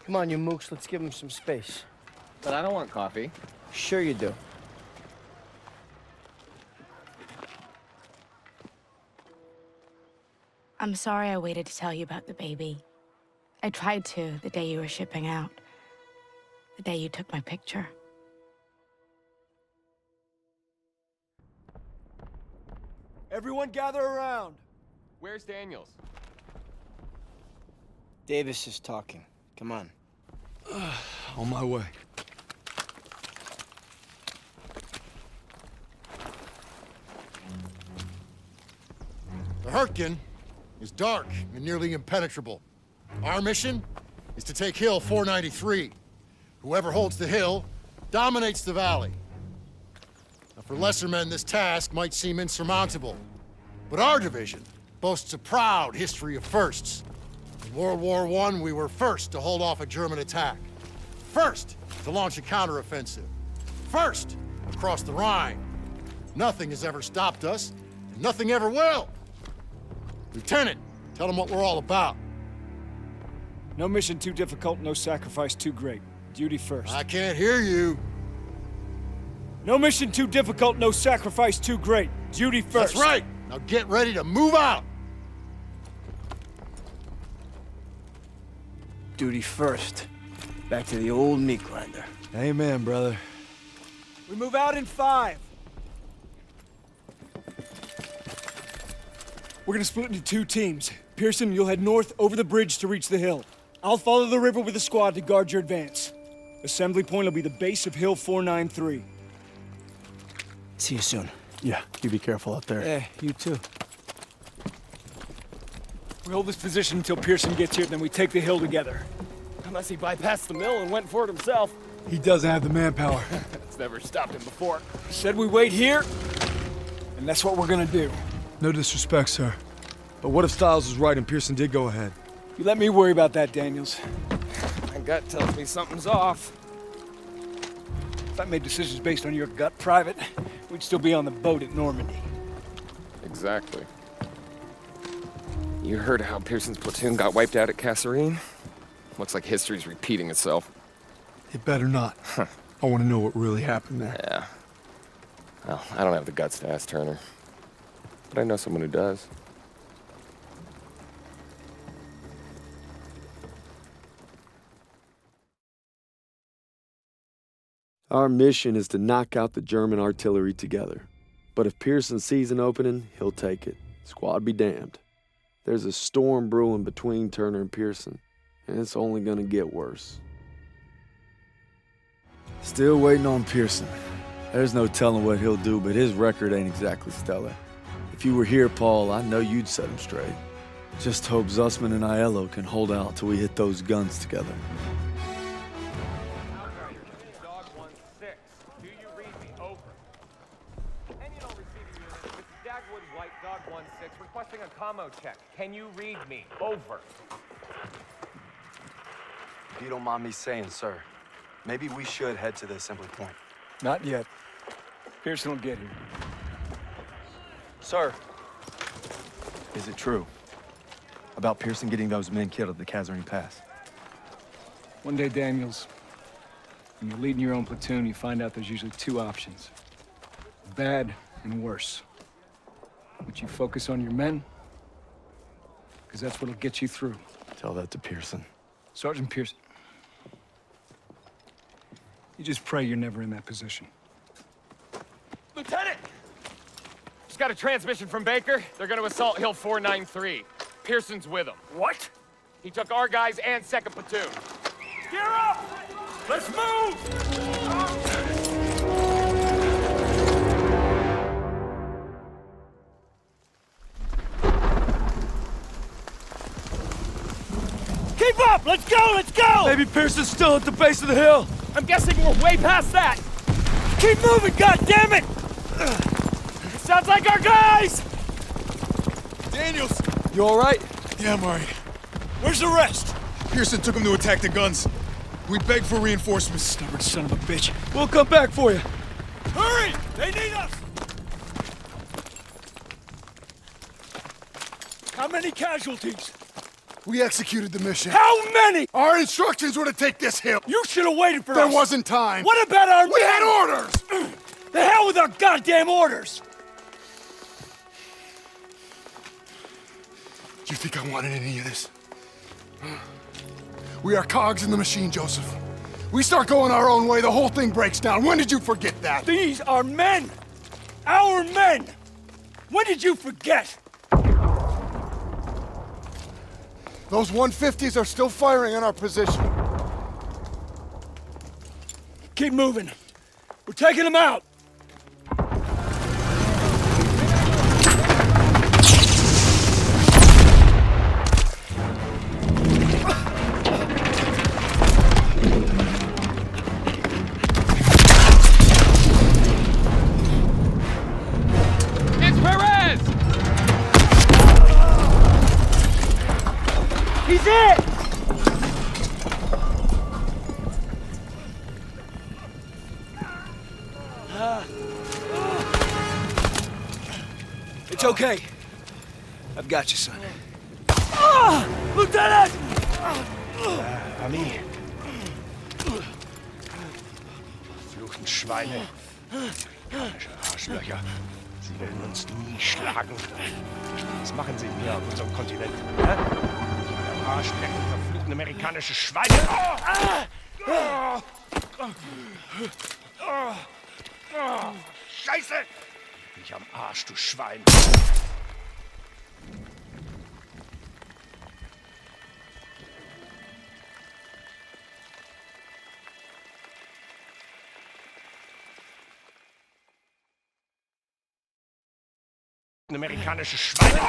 Come on, you mooks, let's give him some space. But I don't want coffee. Sure you do. I'm sorry I waited to tell you about the baby. I tried to the day you were shipping out. The day you took my picture. Everyone gather around. Where's Daniels? Davis is talking. Come on. On my way. The Hurtgen is dark and nearly impenetrable. Our mission is to take Hill 493. Whoever holds the hill dominates the valley. Now, for lesser men, this task might seem insurmountable, but our division boasts a proud history of firsts. In World War I, we were first to hold off a German attack, first to launch a counteroffensive, first across the Rhine. Nothing has ever stopped us, and nothing ever will. Lieutenant, tell them what we're all about. No mission too difficult, no sacrifice too great. Duty first. I can't hear you. No mission too difficult, no sacrifice too great. Duty first. That's right. Now get ready to move out. Duty first. Back to the old meat grinder. Amen, brother. We move out in 5. We're gonna split into 2 teams. Pearson, you'll head north over the bridge to reach the hill. I'll follow the river with a squad to guard your advance. Assembly point will be the base of Hill 493. See you soon. Yeah, you be careful out there. Hey, you too. We hold this position until Pearson gets here, then we take the hill together. Unless he bypassed the mill and went for it himself. He doesn't have the manpower. It's never stopped him before. Said we wait here, and that's what we're gonna do. No disrespect, sir. But what if Styles was right and Pearson did go ahead? You let me worry about that, Daniels. My gut tells me something's off. If I made decisions based on your gut private, we'd still be on the boat at Normandy. Exactly. You heard how Pearson's platoon got wiped out at Kasserine? Looks like history's repeating itself. It better not. I want to know what really happened there. Yeah. Well, I don't have the guts to ask Turner. But I know someone who does. Our mission is to knock out the German artillery together. But if Pearson sees an opening, he'll take it. Squad be damned. There's a storm brewing between Turner and Pearson, and it's only gonna get worse. Still waiting on Pearson. There's no telling what he'll do, but his record ain't exactly stellar. If you were here, Paul, I know you'd set him straight. Just hope Zussman and Aiello can hold out till we hit those guns together. Dog 1-6, do you read me? Over. Ennion receiving unit, this is WWII, Dog 1-6, requesting a commo check. Can you read me? Over. If you don't mind me saying, sir, maybe we should head to the assembly point. Not yet. Pearson will get here. Sir, is it true about Pearson getting those men killed at the Kasserine Pass? One day, Daniels, when you're leading your own platoon, you find out there's usually 2 options. Bad and worse. But you focus on your men, because that's what'll get you through. Tell that to Pearson. Sergeant Pearson. You just pray you're never in that position. Lieutenant! Just got a transmission from Baker. They're gonna assault Hill 493. Pearson's with them. What? He took our guys and 2nd platoon. Gear up! Let's move! Keep up! Let's go! Let's go! Maybe Pearson's still at the base of the hill. I'm guessing we're way past that. Keep moving, goddammit! Sounds like our guys! Daniels! You all right? Yeah, I'm all right. Where's the rest? Pearson took him to attack the guns. We begged for reinforcements. Stubborn son of a bitch. We'll come back for you. Hurry! They need us! How many casualties? We executed the mission. How many? Our instructions were to take this hill. You should have waited for us. There wasn't time. What about our We had orders! The hell with our goddamn orders! Do you think I wanted any of this? We are cogs in the machine, Joseph. We start going our own way, the whole thing breaks down. When did you forget that? These are men! Our men! When did you forget? Those 150s are still firing on our position. Keep moving. We're taking them out. He's in! It's okay. I've got you, son. Lieutenant! Ami. Fluchen Schweine. Arschlöcher. Sie werden uns nie schlagen. Was machen Sie hier auf unserem Kontinent? Hä? Am Arsch lecken, verfluchten amerikanische Schweine. Scheiße! Mich am Arsch, du Schwein. Amerikanische Schweine.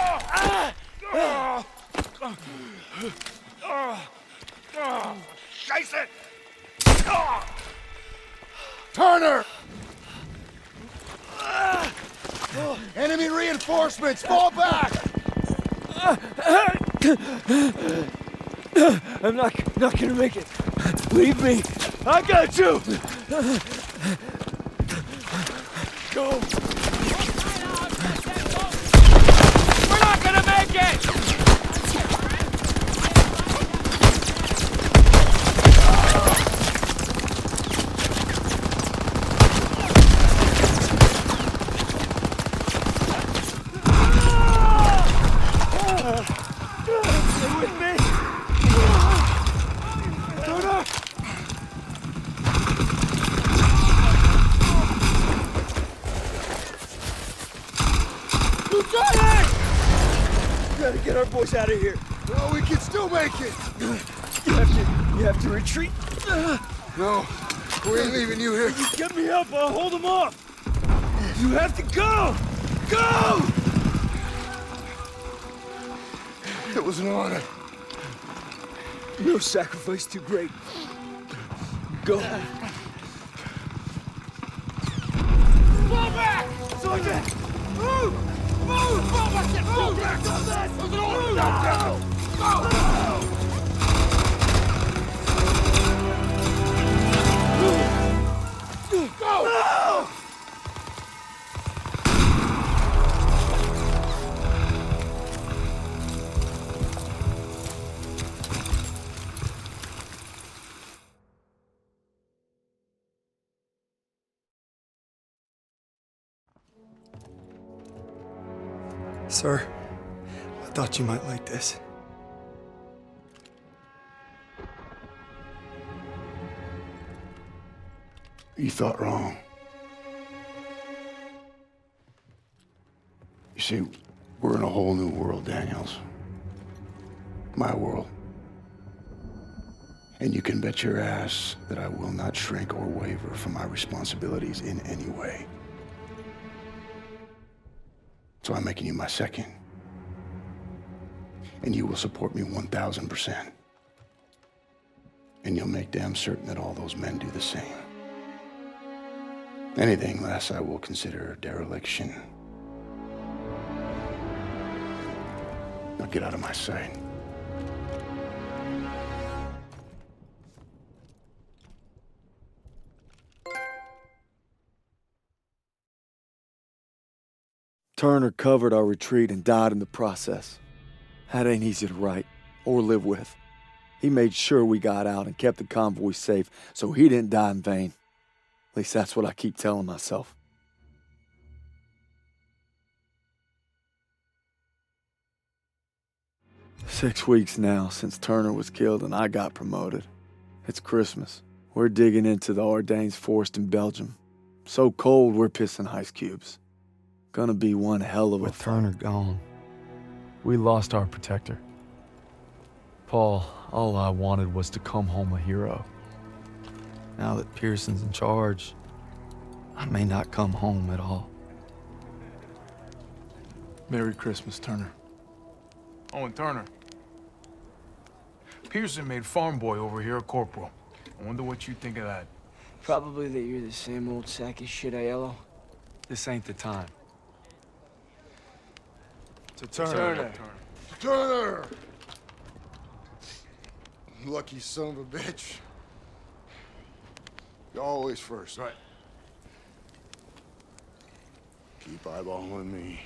Scheiße! Turner! Enemy reinforcements! Fall back! I'm not gonna make it. Leave me. I got you. Go. We're not gonna make it! Stay with me. Turner. Lieutenant! We gotta get our boys out of here. No, we can still make it! You have to retreat. No, we ain't leaving you here. You get me up, I'll hold them off. You have to go! Go! It was an honor. No sacrifice too great. Go. Fall back! Sergeant! Move! Move! Fall back! Move back! There's an order down there! Go! Go! No! Sir, I thought you might like this. You thought wrong. You see, we're in a whole new world, Daniels. My world. And you can bet your ass that I will not shrink or waver from my responsibilities in any way. So I'm making you my second. And you will support me 1,000%. And you'll make damn certain that all those men do the same. Anything less I will consider dereliction. Now get out of my sight. Turner covered our retreat and died in the process. That ain't easy to write or live with. He made sure we got out and kept the convoy safe so he didn't die in vain. At least that's what I keep telling myself. "6 weeks now since Turner was killed and I got promoted. It's Christmas. We're digging into the Ardennes forest in Belgium. So cold we're pissing ice cubes. Gonna be one hell of a With Turner gone, we lost our protector. Paul, all I wanted was to come home a hero. Now that Pearson's in charge, I may not come home at all. Merry Christmas, Turner. Oh, and Turner. Pearson made farm boy over here a corporal. I wonder what you think of that. Probably that you're the same old sack of shit, Aiello. This ain't the time. To Turner. Turner! Lucky son of a bitch. You're always first. Right. Keep eyeballing me.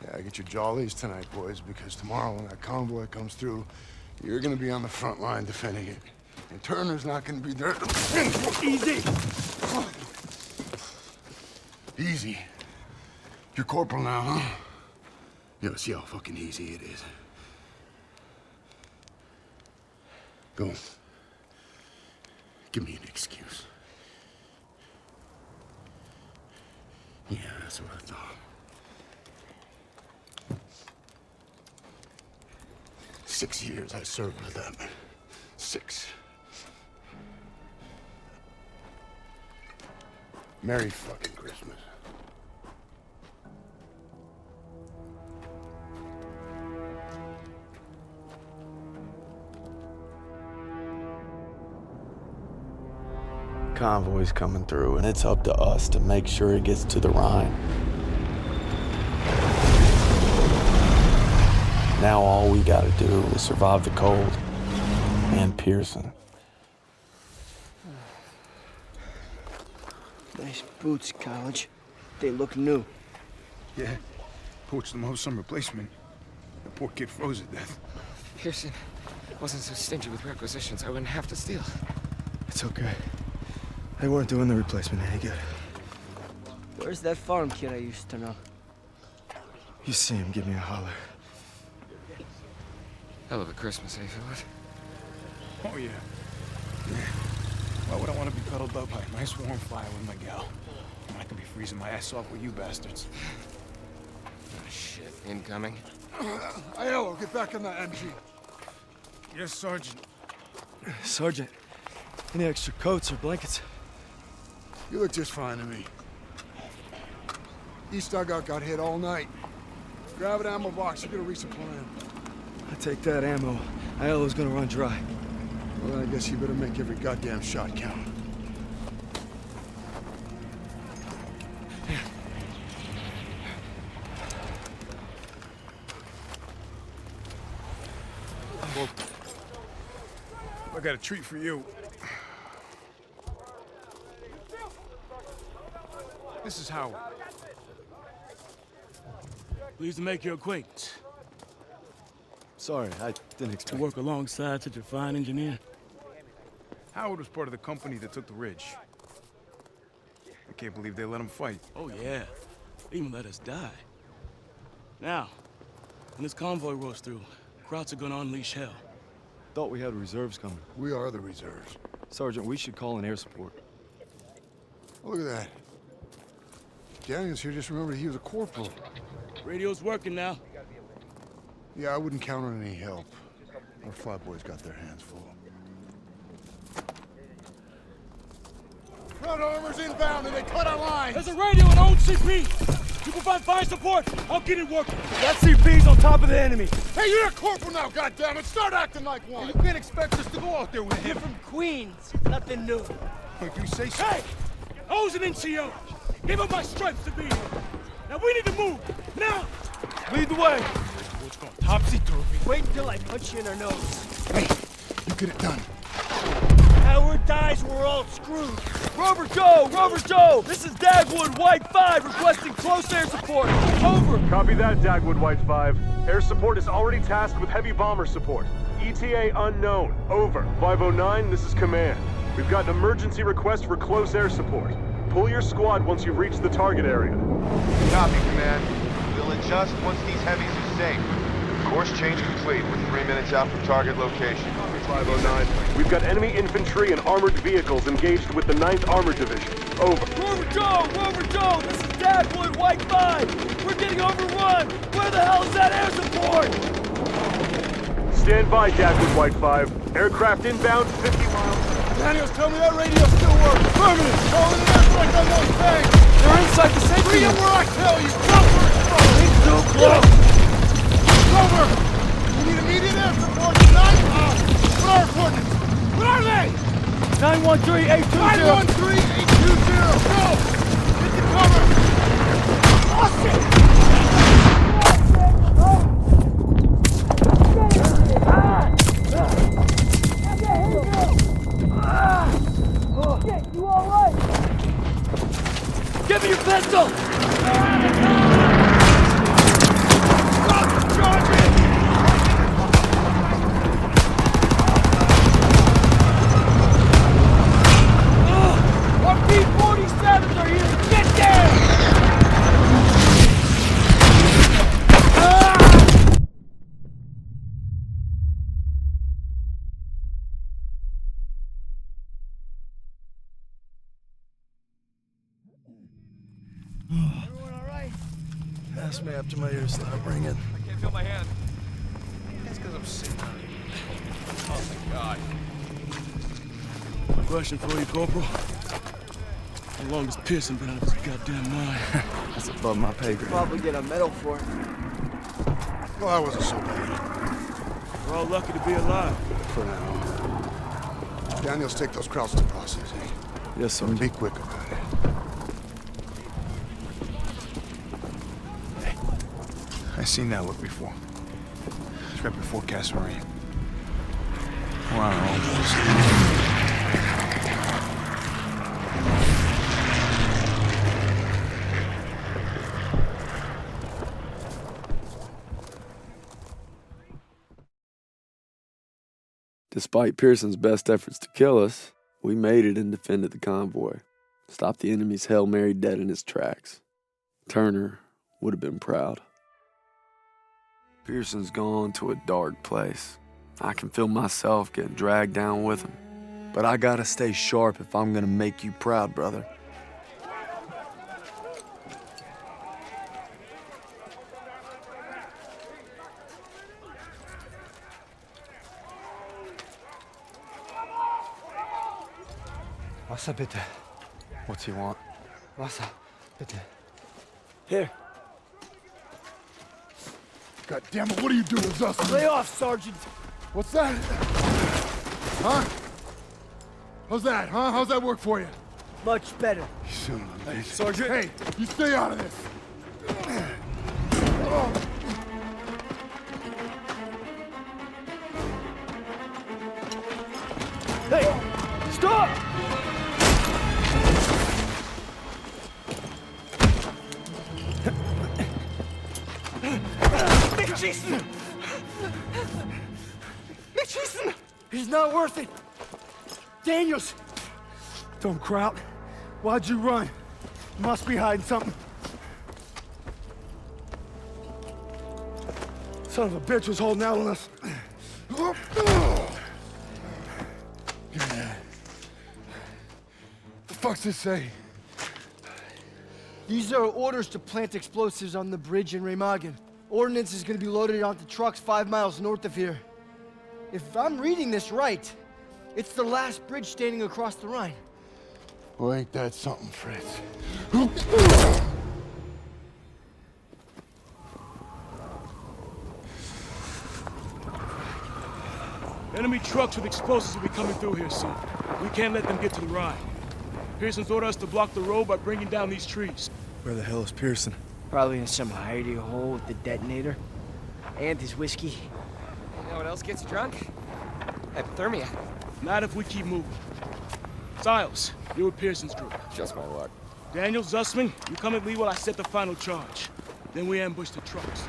Yeah, get your jollies tonight, boys, because tomorrow when that convoy comes through, you're gonna be on the front line defending it. And Turner's not gonna be there. Easy! Easy. You're corporal now, huh? Yo, see how fucking easy it is. Go. Give me an excuse. Yeah, that's what I thought. 6 years I served with them. 6. Merry fucking Christmas. Convoy's coming through, and it's up to us to make sure it gets to the Rhine. Now all we gotta do is survive the cold and Pearson. Nice boots, College. They look new. Yeah, poached them off some replacement. The poor kid froze to death. Pearson wasn't so stingy with requisitions. I wouldn't have to steal. It's okay. They weren't doing the replacement any good. Where's that farm kid I used to know? You see him, give me a holler. Hell of a Christmas, eh, Philip? Oh, yeah. Why would I want to be cuddled up by a nice warm fire with my gal? I could be freezing my ass off with you bastards. Oh, shit. Incoming. Aiello, get back in that MG. Yes, Sergeant. Sergeant, any extra coats or blankets? You look just fine to me. East dugout got hit all night. Grab an ammo box, you're gonna resupply him. I take that ammo. Aiello's gonna run dry. Well, I guess you better make every goddamn shot count. Well, I got a treat for you. This is Howard. Pleased to make your acquaintance. Sorry, I didn't expect to work alongside such a fine engineer. Howard was part of the company that took the ridge. I can't believe they let him fight. Oh, yeah. They even let us die. Now, when this convoy rolls through, Krauts are gonna unleash hell. Thought we had reserves coming. We are the reserves. Sergeant, we should call in air support. Oh, look at that. Daniels here just remembered he was a corporal. Radio's working now. Yeah, I wouldn't count on any help. Our flatboys got their hands full. Front armor's inbound and they cut our lines! There's a radio and own CP! You provide fire support, I'll get it working. That CP's on top of the enemy. Hey, you're a corporal now, goddammit! Start acting like one! You can't expect us to go out there with him. You're from Queens, nothing new. If you say so. Hey! I was an NCO. Gave up my stripes to be here. Now we need to move, now! Lead the way! What's going topsy-turvy? Wait until I punch you in our nose. Hey, you get it done. Howard dies, we're all screwed. Rover Joe! This is Dagwood White 5 requesting close air support. Over. Copy that, Dagwood White 5. Air support is already tasked with heavy bomber support. ETA unknown. Over. 509, this is command. We've got an emergency request for close air support. Pull your squad once you've reached the target area. Copy, command. We'll adjust once these heavies are safe. Course change complete. We're 3 minutes out from target location. 509. We've got enemy infantry and armored vehicles engaged with the 9th Armored Division. Over. Rover Joe! This is Dagwood White 5. We're getting overrun. Where the hell is that air support? Stand by, Dagwood White 5. Aircraft inbound 50 miles. Daniels, tell me that radio still works. Permanent. Calling an airstrike on those tanks. They're inside the safety. Bring it where I tell you. Cover it. It's too close. Cover. We need immediate air support tonight. What are our coordinates? What are they? 913-820. 913-820. Go. Get the cover. Oh, shit. ask me after my ears start ringing. I can't feel my hand. That's because I'm sitting on it. Oh my God. Question for you, Corporal. How long has Pearson been out of his goddamn mind? That's above my pay grade. Probably get a medal for it. Well, that wasn't so bad. We're all lucky to be alive. For now. Daniels, take those crowds to process, eh? Yes, sir. And be quick about it. Hey, I seen that look before. It's right before Casserine. We're on our own, boys. Despite Pearson's best efforts to kill us, we made it and defended the convoy. Stopped the enemy's Hail Mary dead in its tracks. Turner would have been proud. Pearson's gone to a dark place. I can feel myself getting dragged down with him. But I gotta stay sharp if I'm gonna make you proud, brother. Wasser, bitte. What's he want? Wasser, bitte. Here. God damn it, what are you doing, Zussman? Lay off, Sergeant. What's that? Huh? How's that, huh? How's that work for you? Much better. You son of a bitch. Sergeant. Hey, you stay out of this. Hey, stop! Schießen! Nicht schießen! He's not worth it. Daniels! Don't Kraut. Why'd you run? You must be hiding something. Son of a bitch was holding out on us. Give me that. The fuck's this say? These are orders to plant explosives on the bridge in Remagen. Ordnance is going to be loaded onto trucks 5 miles north of here. If I'm reading this right, it's the last bridge standing across the Rhine. Well, ain't that something, Fritz? Enemy trucks with explosives will be coming through here soon. We can't let them get to the Rhine. Pearson's ordered us to block the road by bringing down these trees. Where the hell is Pearson? Probably in some hidey hole with the detonator. And his whiskey. You know what else gets you drunk? Hypothermia. Not if we keep moving. Stiles, you're with Pearson's group. Just my luck. Daniel, Zussman, you come at me while I set the final charge. Then we ambush the trucks.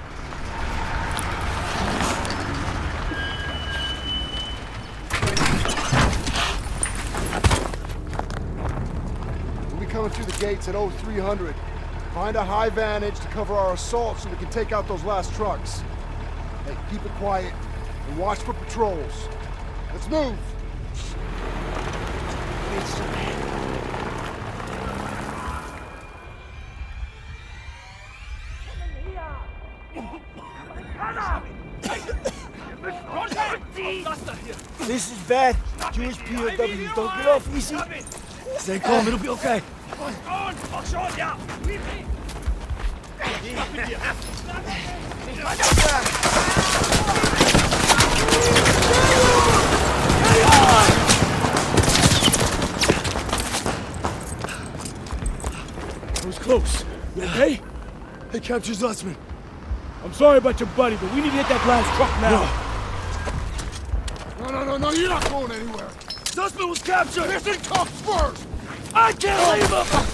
We'll be coming through the gates at 0300. Find a high vantage to cover our assault so we can take out those last trucks. Hey, keep it quiet and watch for patrols. Let's move! This is bad. Jewish POWs don't get off easy. Stay calm, it'll be okay. It was close. You okay? They captured Zussman. I'm sorry about your buddy, but we need to hit that last truck now. No, you're not going anywhere. Zussman was captured! Pearson comes first! I can't leave him!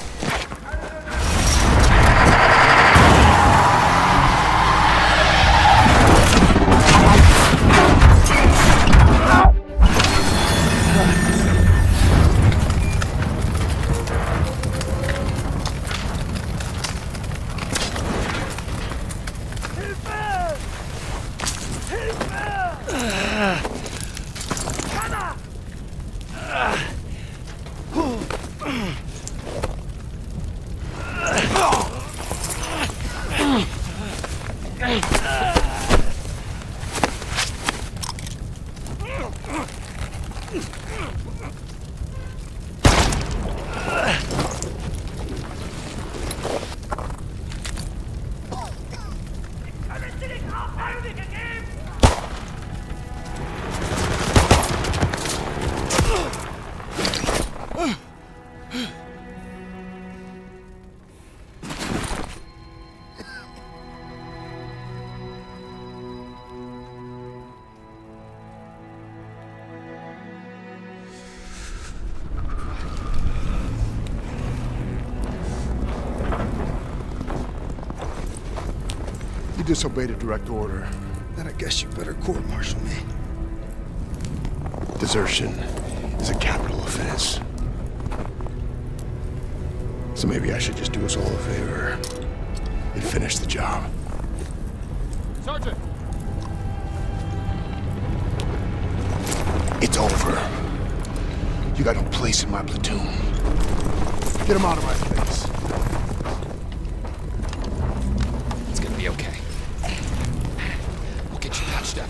You disobeyed a direct order. Then I guess you better court-martial me. Desertion is a capital offense. So maybe I should just do us all a favor and finish the job. Sergeant! It's over. You got no place in my platoon. Get him out of my face. It's gonna be okay. We'll get you patched up.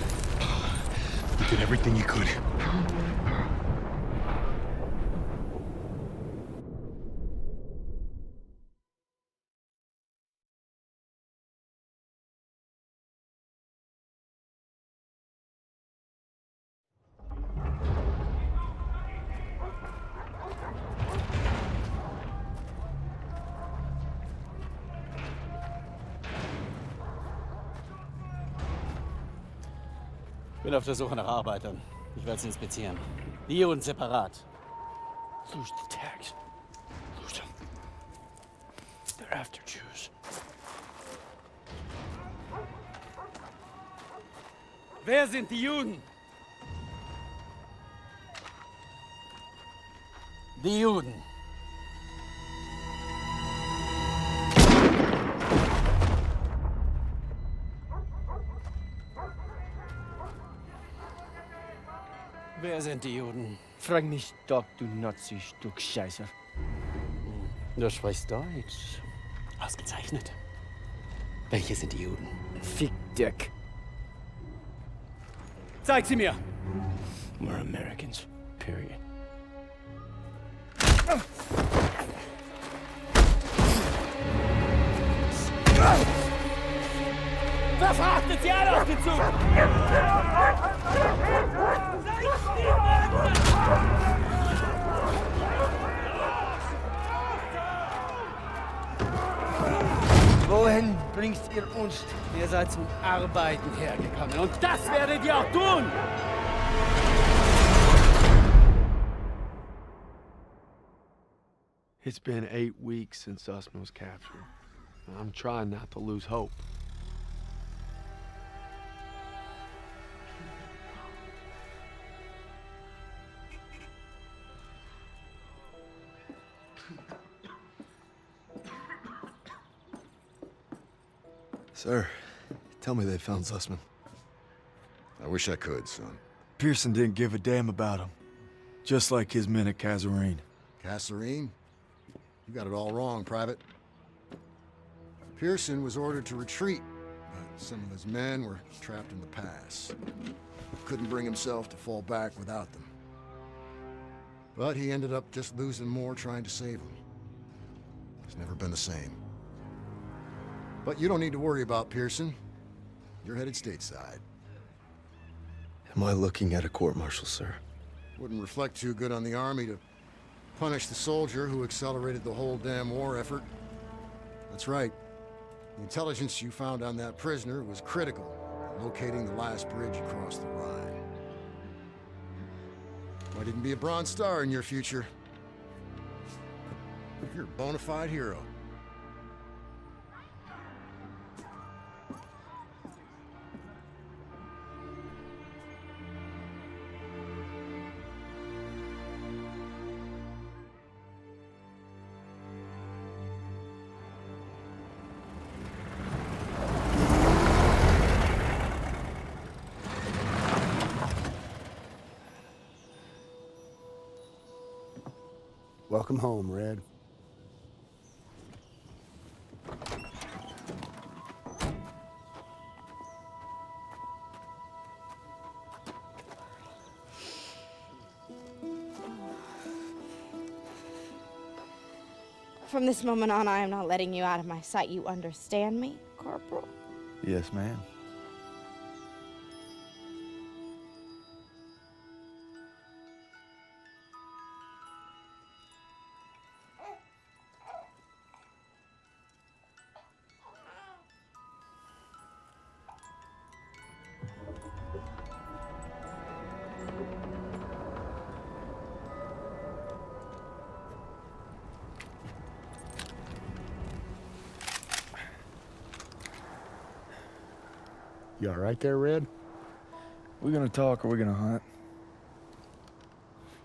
You did everything you could. Ich bin auf der Suche nach Arbeitern. Ich werde sie inspizieren. Die und separat. Lose the tags. Lose them. They're after Jews. Wer sind die Juden? Die Juden. Wer sind die Juden? Frag mich doch, du Nazi-Stück Scheiße. Du sprichst Deutsch. Ausgezeichnet. Welche sind die Juden? Fick Dick. Zeig sie mir! We're Americans. Period. Verfrachtet sie alle auf den Zug! Wohin bringt ihr uns? Ihr seid zum Arbeiten hergekommen und das werdet ihr auch tun! It's been 8 weeks since Sussman was captured. I'm trying not to lose hope. Sir, tell me they found Sussman. I wish I could, son. Pearson didn't give a damn about him. Just like his men at Kasserine. Kasserine? You got it all wrong, Private. Pearson was ordered to retreat, but some of his men were trapped in the pass. Couldn't bring himself to fall back without them. But he ended up just losing more trying to save them. It's never been the same. But you don't need to worry about Pearson. You're headed stateside. Am I looking at a court-martial, sir? Wouldn't reflect too good on the Army to punish the soldier who accelerated the whole damn war effort. That's right. The intelligence you found on that prisoner was critical in locating the last bridge across the Rhine. Why didn't be a Bronze Star in your future? You're a bona fide hero. Welcome home, Red. From this moment on, I am not letting you out of my sight. You understand me, Corporal? Yes, ma'am. You all right there, Red? We gonna talk or we gonna hunt?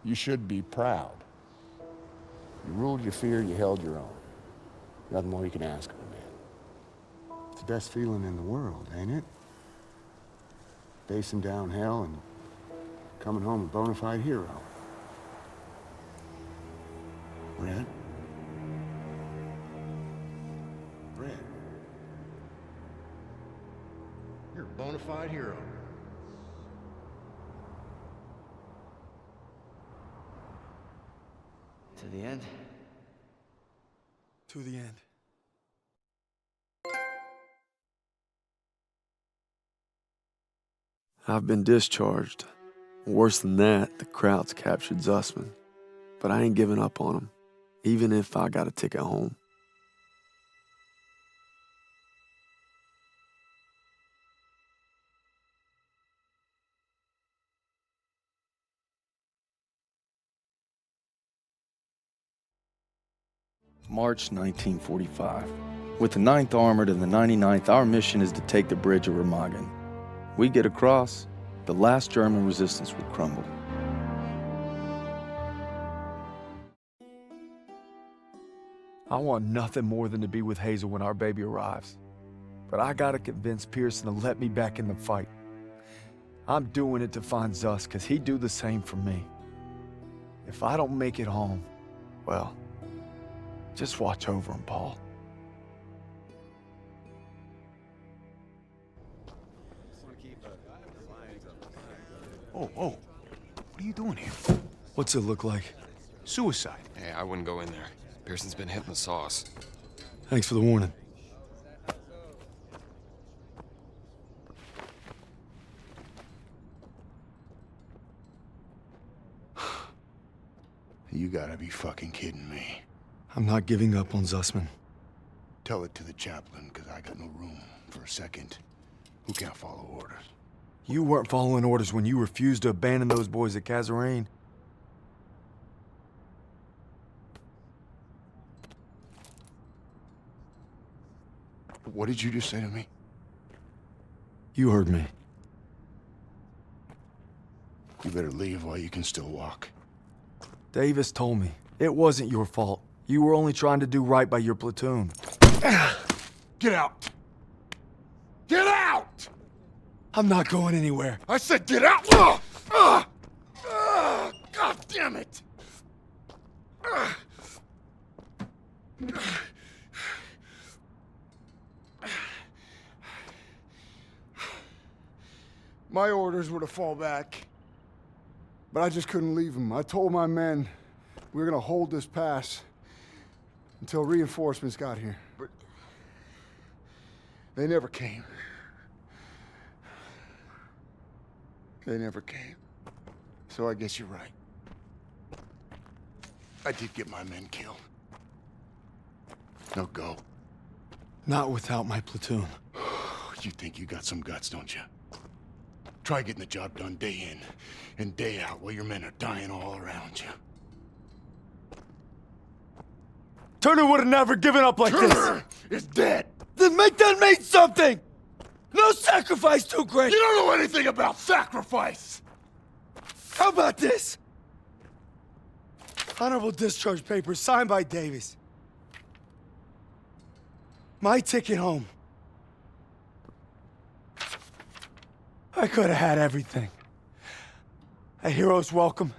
You should be proud. You ruled your fear, you held your own. Nothing more you can ask of a man. It's the best feeling in the world, ain't it? Facing down hell and coming home a bona fide hero. Red? Red. You're a bona fide hero. To the end. To the end. I've been discharged. Worse than that, the Krauts captured Zussman. But I ain't giving up on him, even if I got a ticket home. March 1945. With the 9th Armored and the 99th, our mission is to take the bridge of Remagen. We get across, the last German resistance will crumble. I want nothing more than to be with Hazel when our baby arrives. But I gotta convince Pearson to let me back in the fight. I'm doing it to find Zuss, because he'd do the same for me. If I don't make it home, well, just watch over him, Paul. Oh, what are you doing here? What's it look like? Suicide. Hey, I wouldn't go in there. Pearson's been hitting the sauce. Thanks for the warning. You gotta be fucking kidding me. I'm not giving up on Zussman. Tell it to the chaplain, because I got no room for a second who can't follow orders. You weren't following orders when you refused to abandon those boys at Kazarene. What did you just say to me? You heard me. You better leave while you can still walk. Davis told me. It wasn't your fault. You were only trying to do right by your platoon. Get out! Get out! I'm not going anywhere. I said get out! God damn it! My orders were to fall back, but I just couldn't leave them. I told my men we were gonna hold this pass until reinforcements got here, but they never came. They never came. So I guess you're right. I did get my men killed. Now go. Not without my platoon. You think you got some guts, don't you? Try getting the job done day in and day out while your men are dying all around you. Turner would have never given up like Turner is dead. Then make that mean something! No sacrifice too great! You don't know anything about sacrifice! How about this? Honorable discharge papers signed by Davis. My ticket home. I could have had everything. A hero's welcome,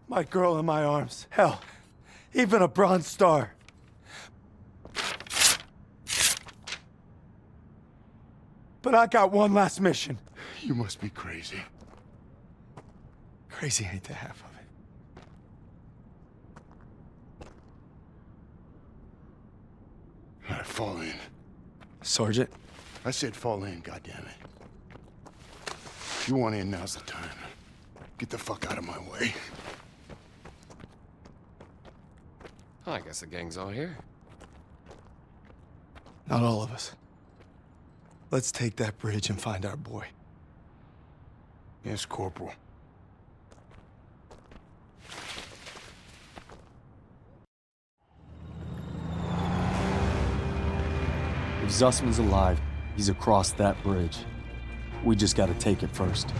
my girl in my arms. Hell, even a Bronze Star. But I got one last mission. You must be crazy. Crazy ain't the half of it. All right, fall in. Sergeant? I said fall in, goddammit. If you want in, now's the time. Get the fuck out of my way. Oh, I guess the gang's all here. Not all of us. Let's take that bridge and find our boy. Yes, Corporal. If Zussman's alive, he's across that bridge. We just gotta take it first.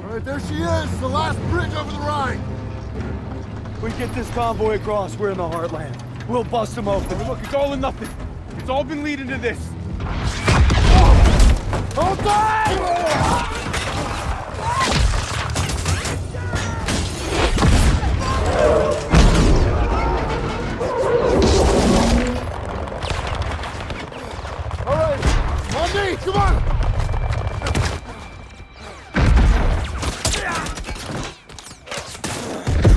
All right, there she is, the last bridge over the Rhine. We get this convoy across, we're in the heartland. We'll bust them open. Look, it's all or nothing. It's all been leading to this. Hold tight! All right, on me, come on!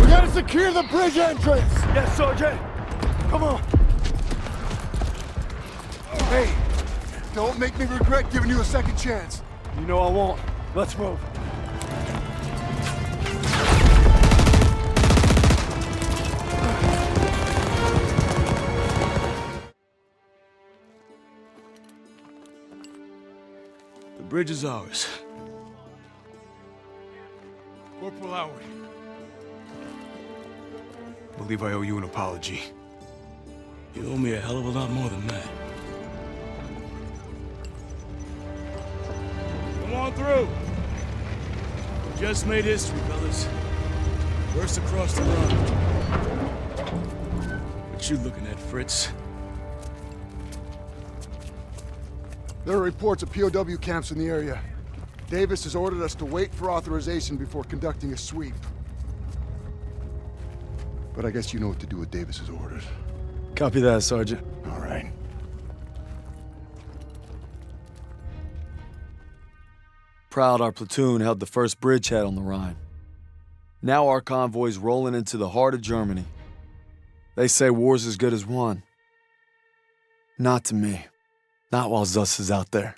We gotta secure the bridge entrance! Yes, Sergeant. Come on. Hey, don't make me regret giving you a second chance. You know I won't. Let's move. The bridge is ours. Corporal Howard. I believe I owe you an apology. You owe me a hell of a lot more than that. Come on through. We just made history, fellas. First across the Rhine. What you looking at, Fritz? There are reports of POW camps in the area. Davis has ordered us to wait for authorization before conducting a sweep. But I guess you know what to do with Davis's orders. Copy that, Sergeant. All right. Proud our platoon held the first bridgehead on the Rhine. Now our convoy's rolling into the heart of Germany. They say war's as good as won. Not to me. Not while Zuss is out there.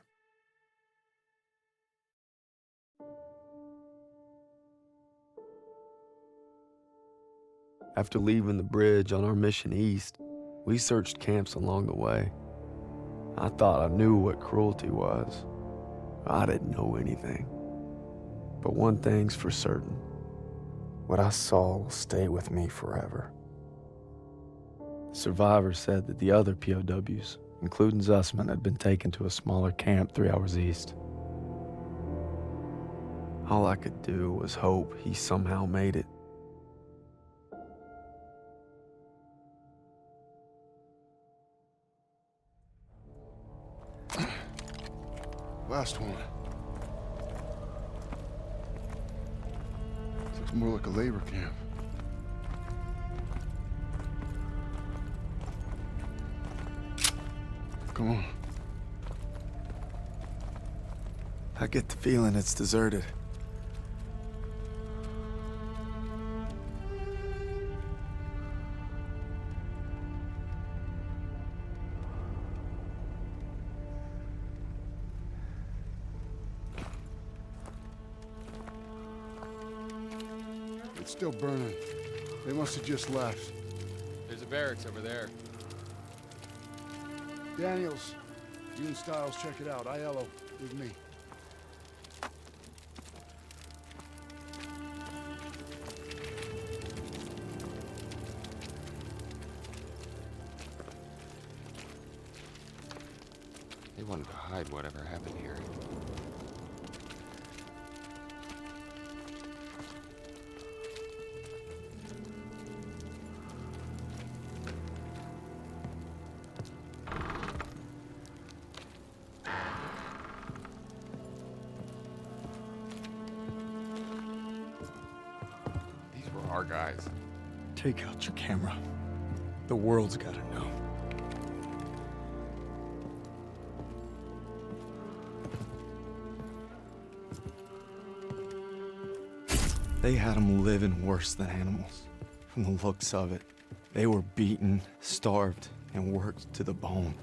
After leaving the bridge on our mission east, we searched camps along the way. I thought I knew what cruelty was. I didn't know anything. But one thing's for certain. What I saw will stay with me forever. The survivors said that the other POWs, including Zussman, had been taken to a smaller camp 3 hours east. All I could do was hope he somehow made it. Last one. Looks more like a labor camp. Come on. I get the feeling it's deserted. It's still burning. They must have just left. There's a barracks over there. Daniels, you and Stiles check it out. Aiello, with me. They wanted to hide whatever happened here. These were our guys. Take out your camera. The world's gotta know. They had them living worse than animals, from the looks of it. They were beaten, starved, and worked to the bone.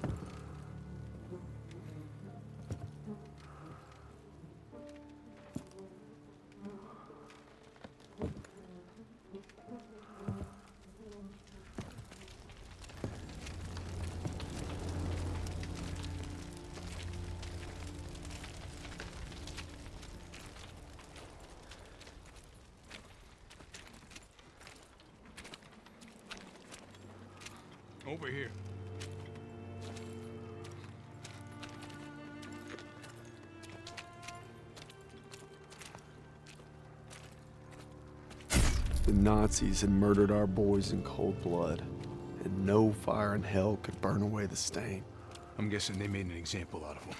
Over here. The Nazis had murdered our boys in cold blood, and no fire in hell could burn away the stain. I'm guessing they made an example out of him.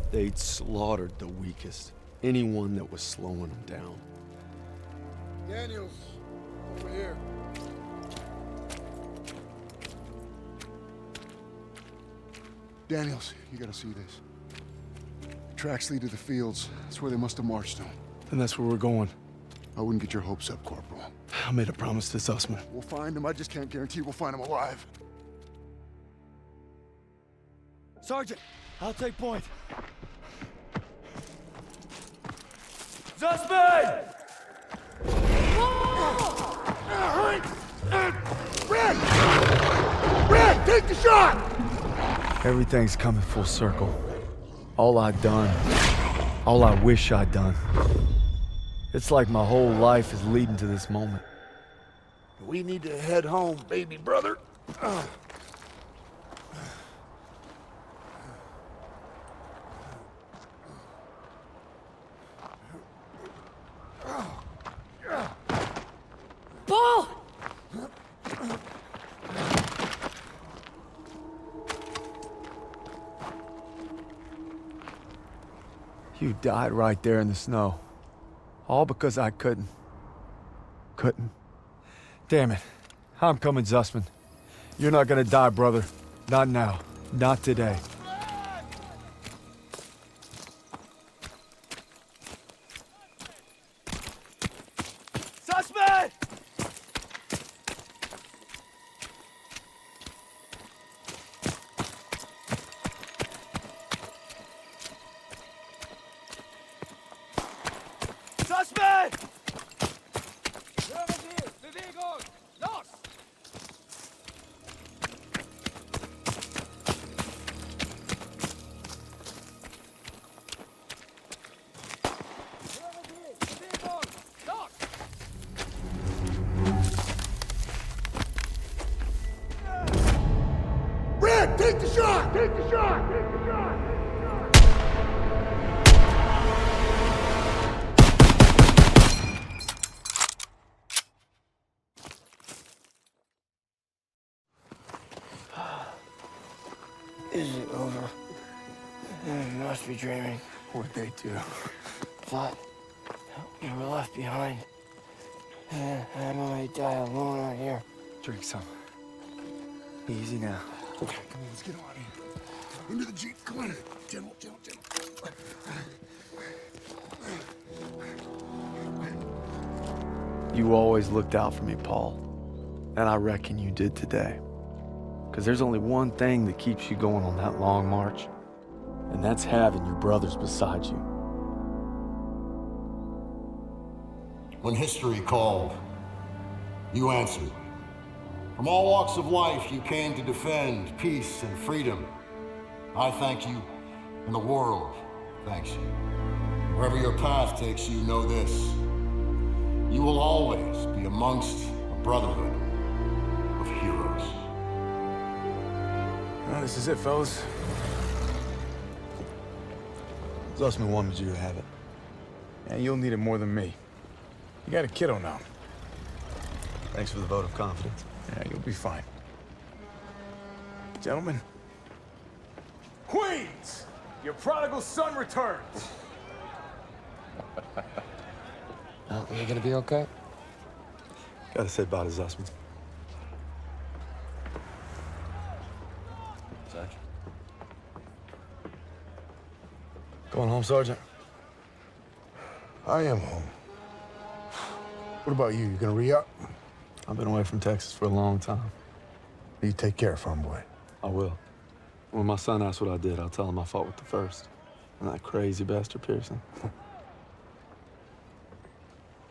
They'd slaughtered the weakest, anyone that was slowing them down. Daniels, over here. Daniels, you gotta see this. The tracks lead to the fields. That's where they must have marched on. And that's where we're going. I wouldn't get your hopes up, Corporal. I made a promise to Sussman. We'll find him. I just can't guarantee we'll find him alive. Sergeant, I'll take point. Suspect! Red, take the shot! Everything's coming full circle. All I've done, all I wish I'd done. It's like my whole life is leading to this moment. We need to head home, baby brother. Paul! You died right there in the snow. All because I couldn't. Damn it. I'm coming, Zussman. You're not gonna die, brother. Not now. Not today. Suspect! Suspect! Bewegung! Los! Red, take the shot! Take the shot! Take the shot! Is it over? I must be dreaming. What'd they do? Thought we were left behind. And I might die alone out here. Drink some. Easy now. Okay, come on, let's get out of here. Into the Jeep, come on. Gentle, gentle, gentle. You always looked out for me, Paul. And I reckon you did today. Because there's only one thing that keeps you going on that long march. And that's having your brothers beside you. When history called, you answered. From all walks of life, you came to defend peace and freedom. I thank you, and the world thanks you. Wherever your path takes you, know this. You will always be amongst a brotherhood of heroes. Well, this is it, fellas. Zussman wanted you to have it. And you'll need it more than me. You got a kiddo now. Thanks for the vote of confidence. Yeah, you'll be fine. Gentlemen. Queens! Your prodigal son returns! Well, are you gonna be okay? Gotta say bye to Zussman. Sarge? Going home, Sergeant? I am home. What about you? You gonna re-up? I've been away from Texas for a long time. You take care, farm boy. I will. When my son asks what I did, I'll tell him I fought with the first. And that crazy bastard Pearson.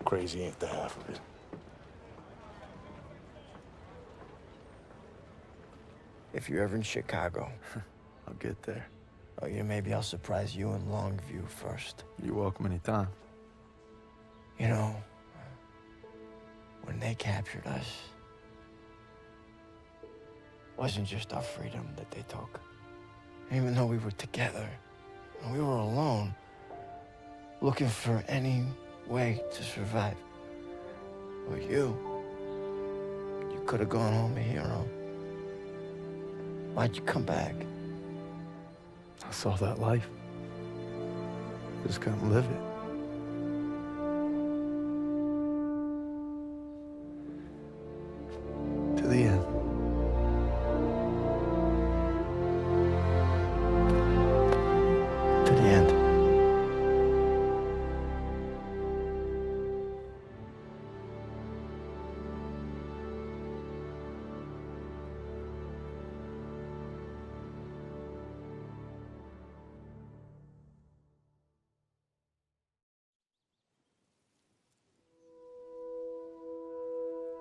Crazy ain't the half of it. If you're ever in Chicago, I'll get there. oh yeah, maybe I'll surprise you in Longview first. You're welcome anytime. You know, when they captured us, it wasn't just our freedom that they took. Even though we were together, and we were alone, looking for any way to survive. But you could have gone home a hero. Why'd you come back? I saw that life. Just couldn't live it. To the end. To the end.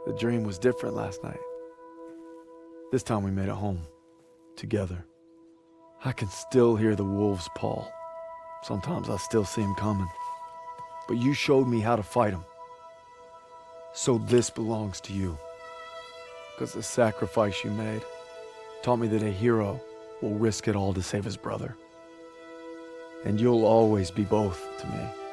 The dream was different last night. This time we made it home, together. I can still hear the wolves' paw. Sometimes I still see them coming. But you showed me how to fight them. So this belongs to you. Because the sacrifice you made taught me that a hero will risk it all to save his brother. And you'll always be both to me.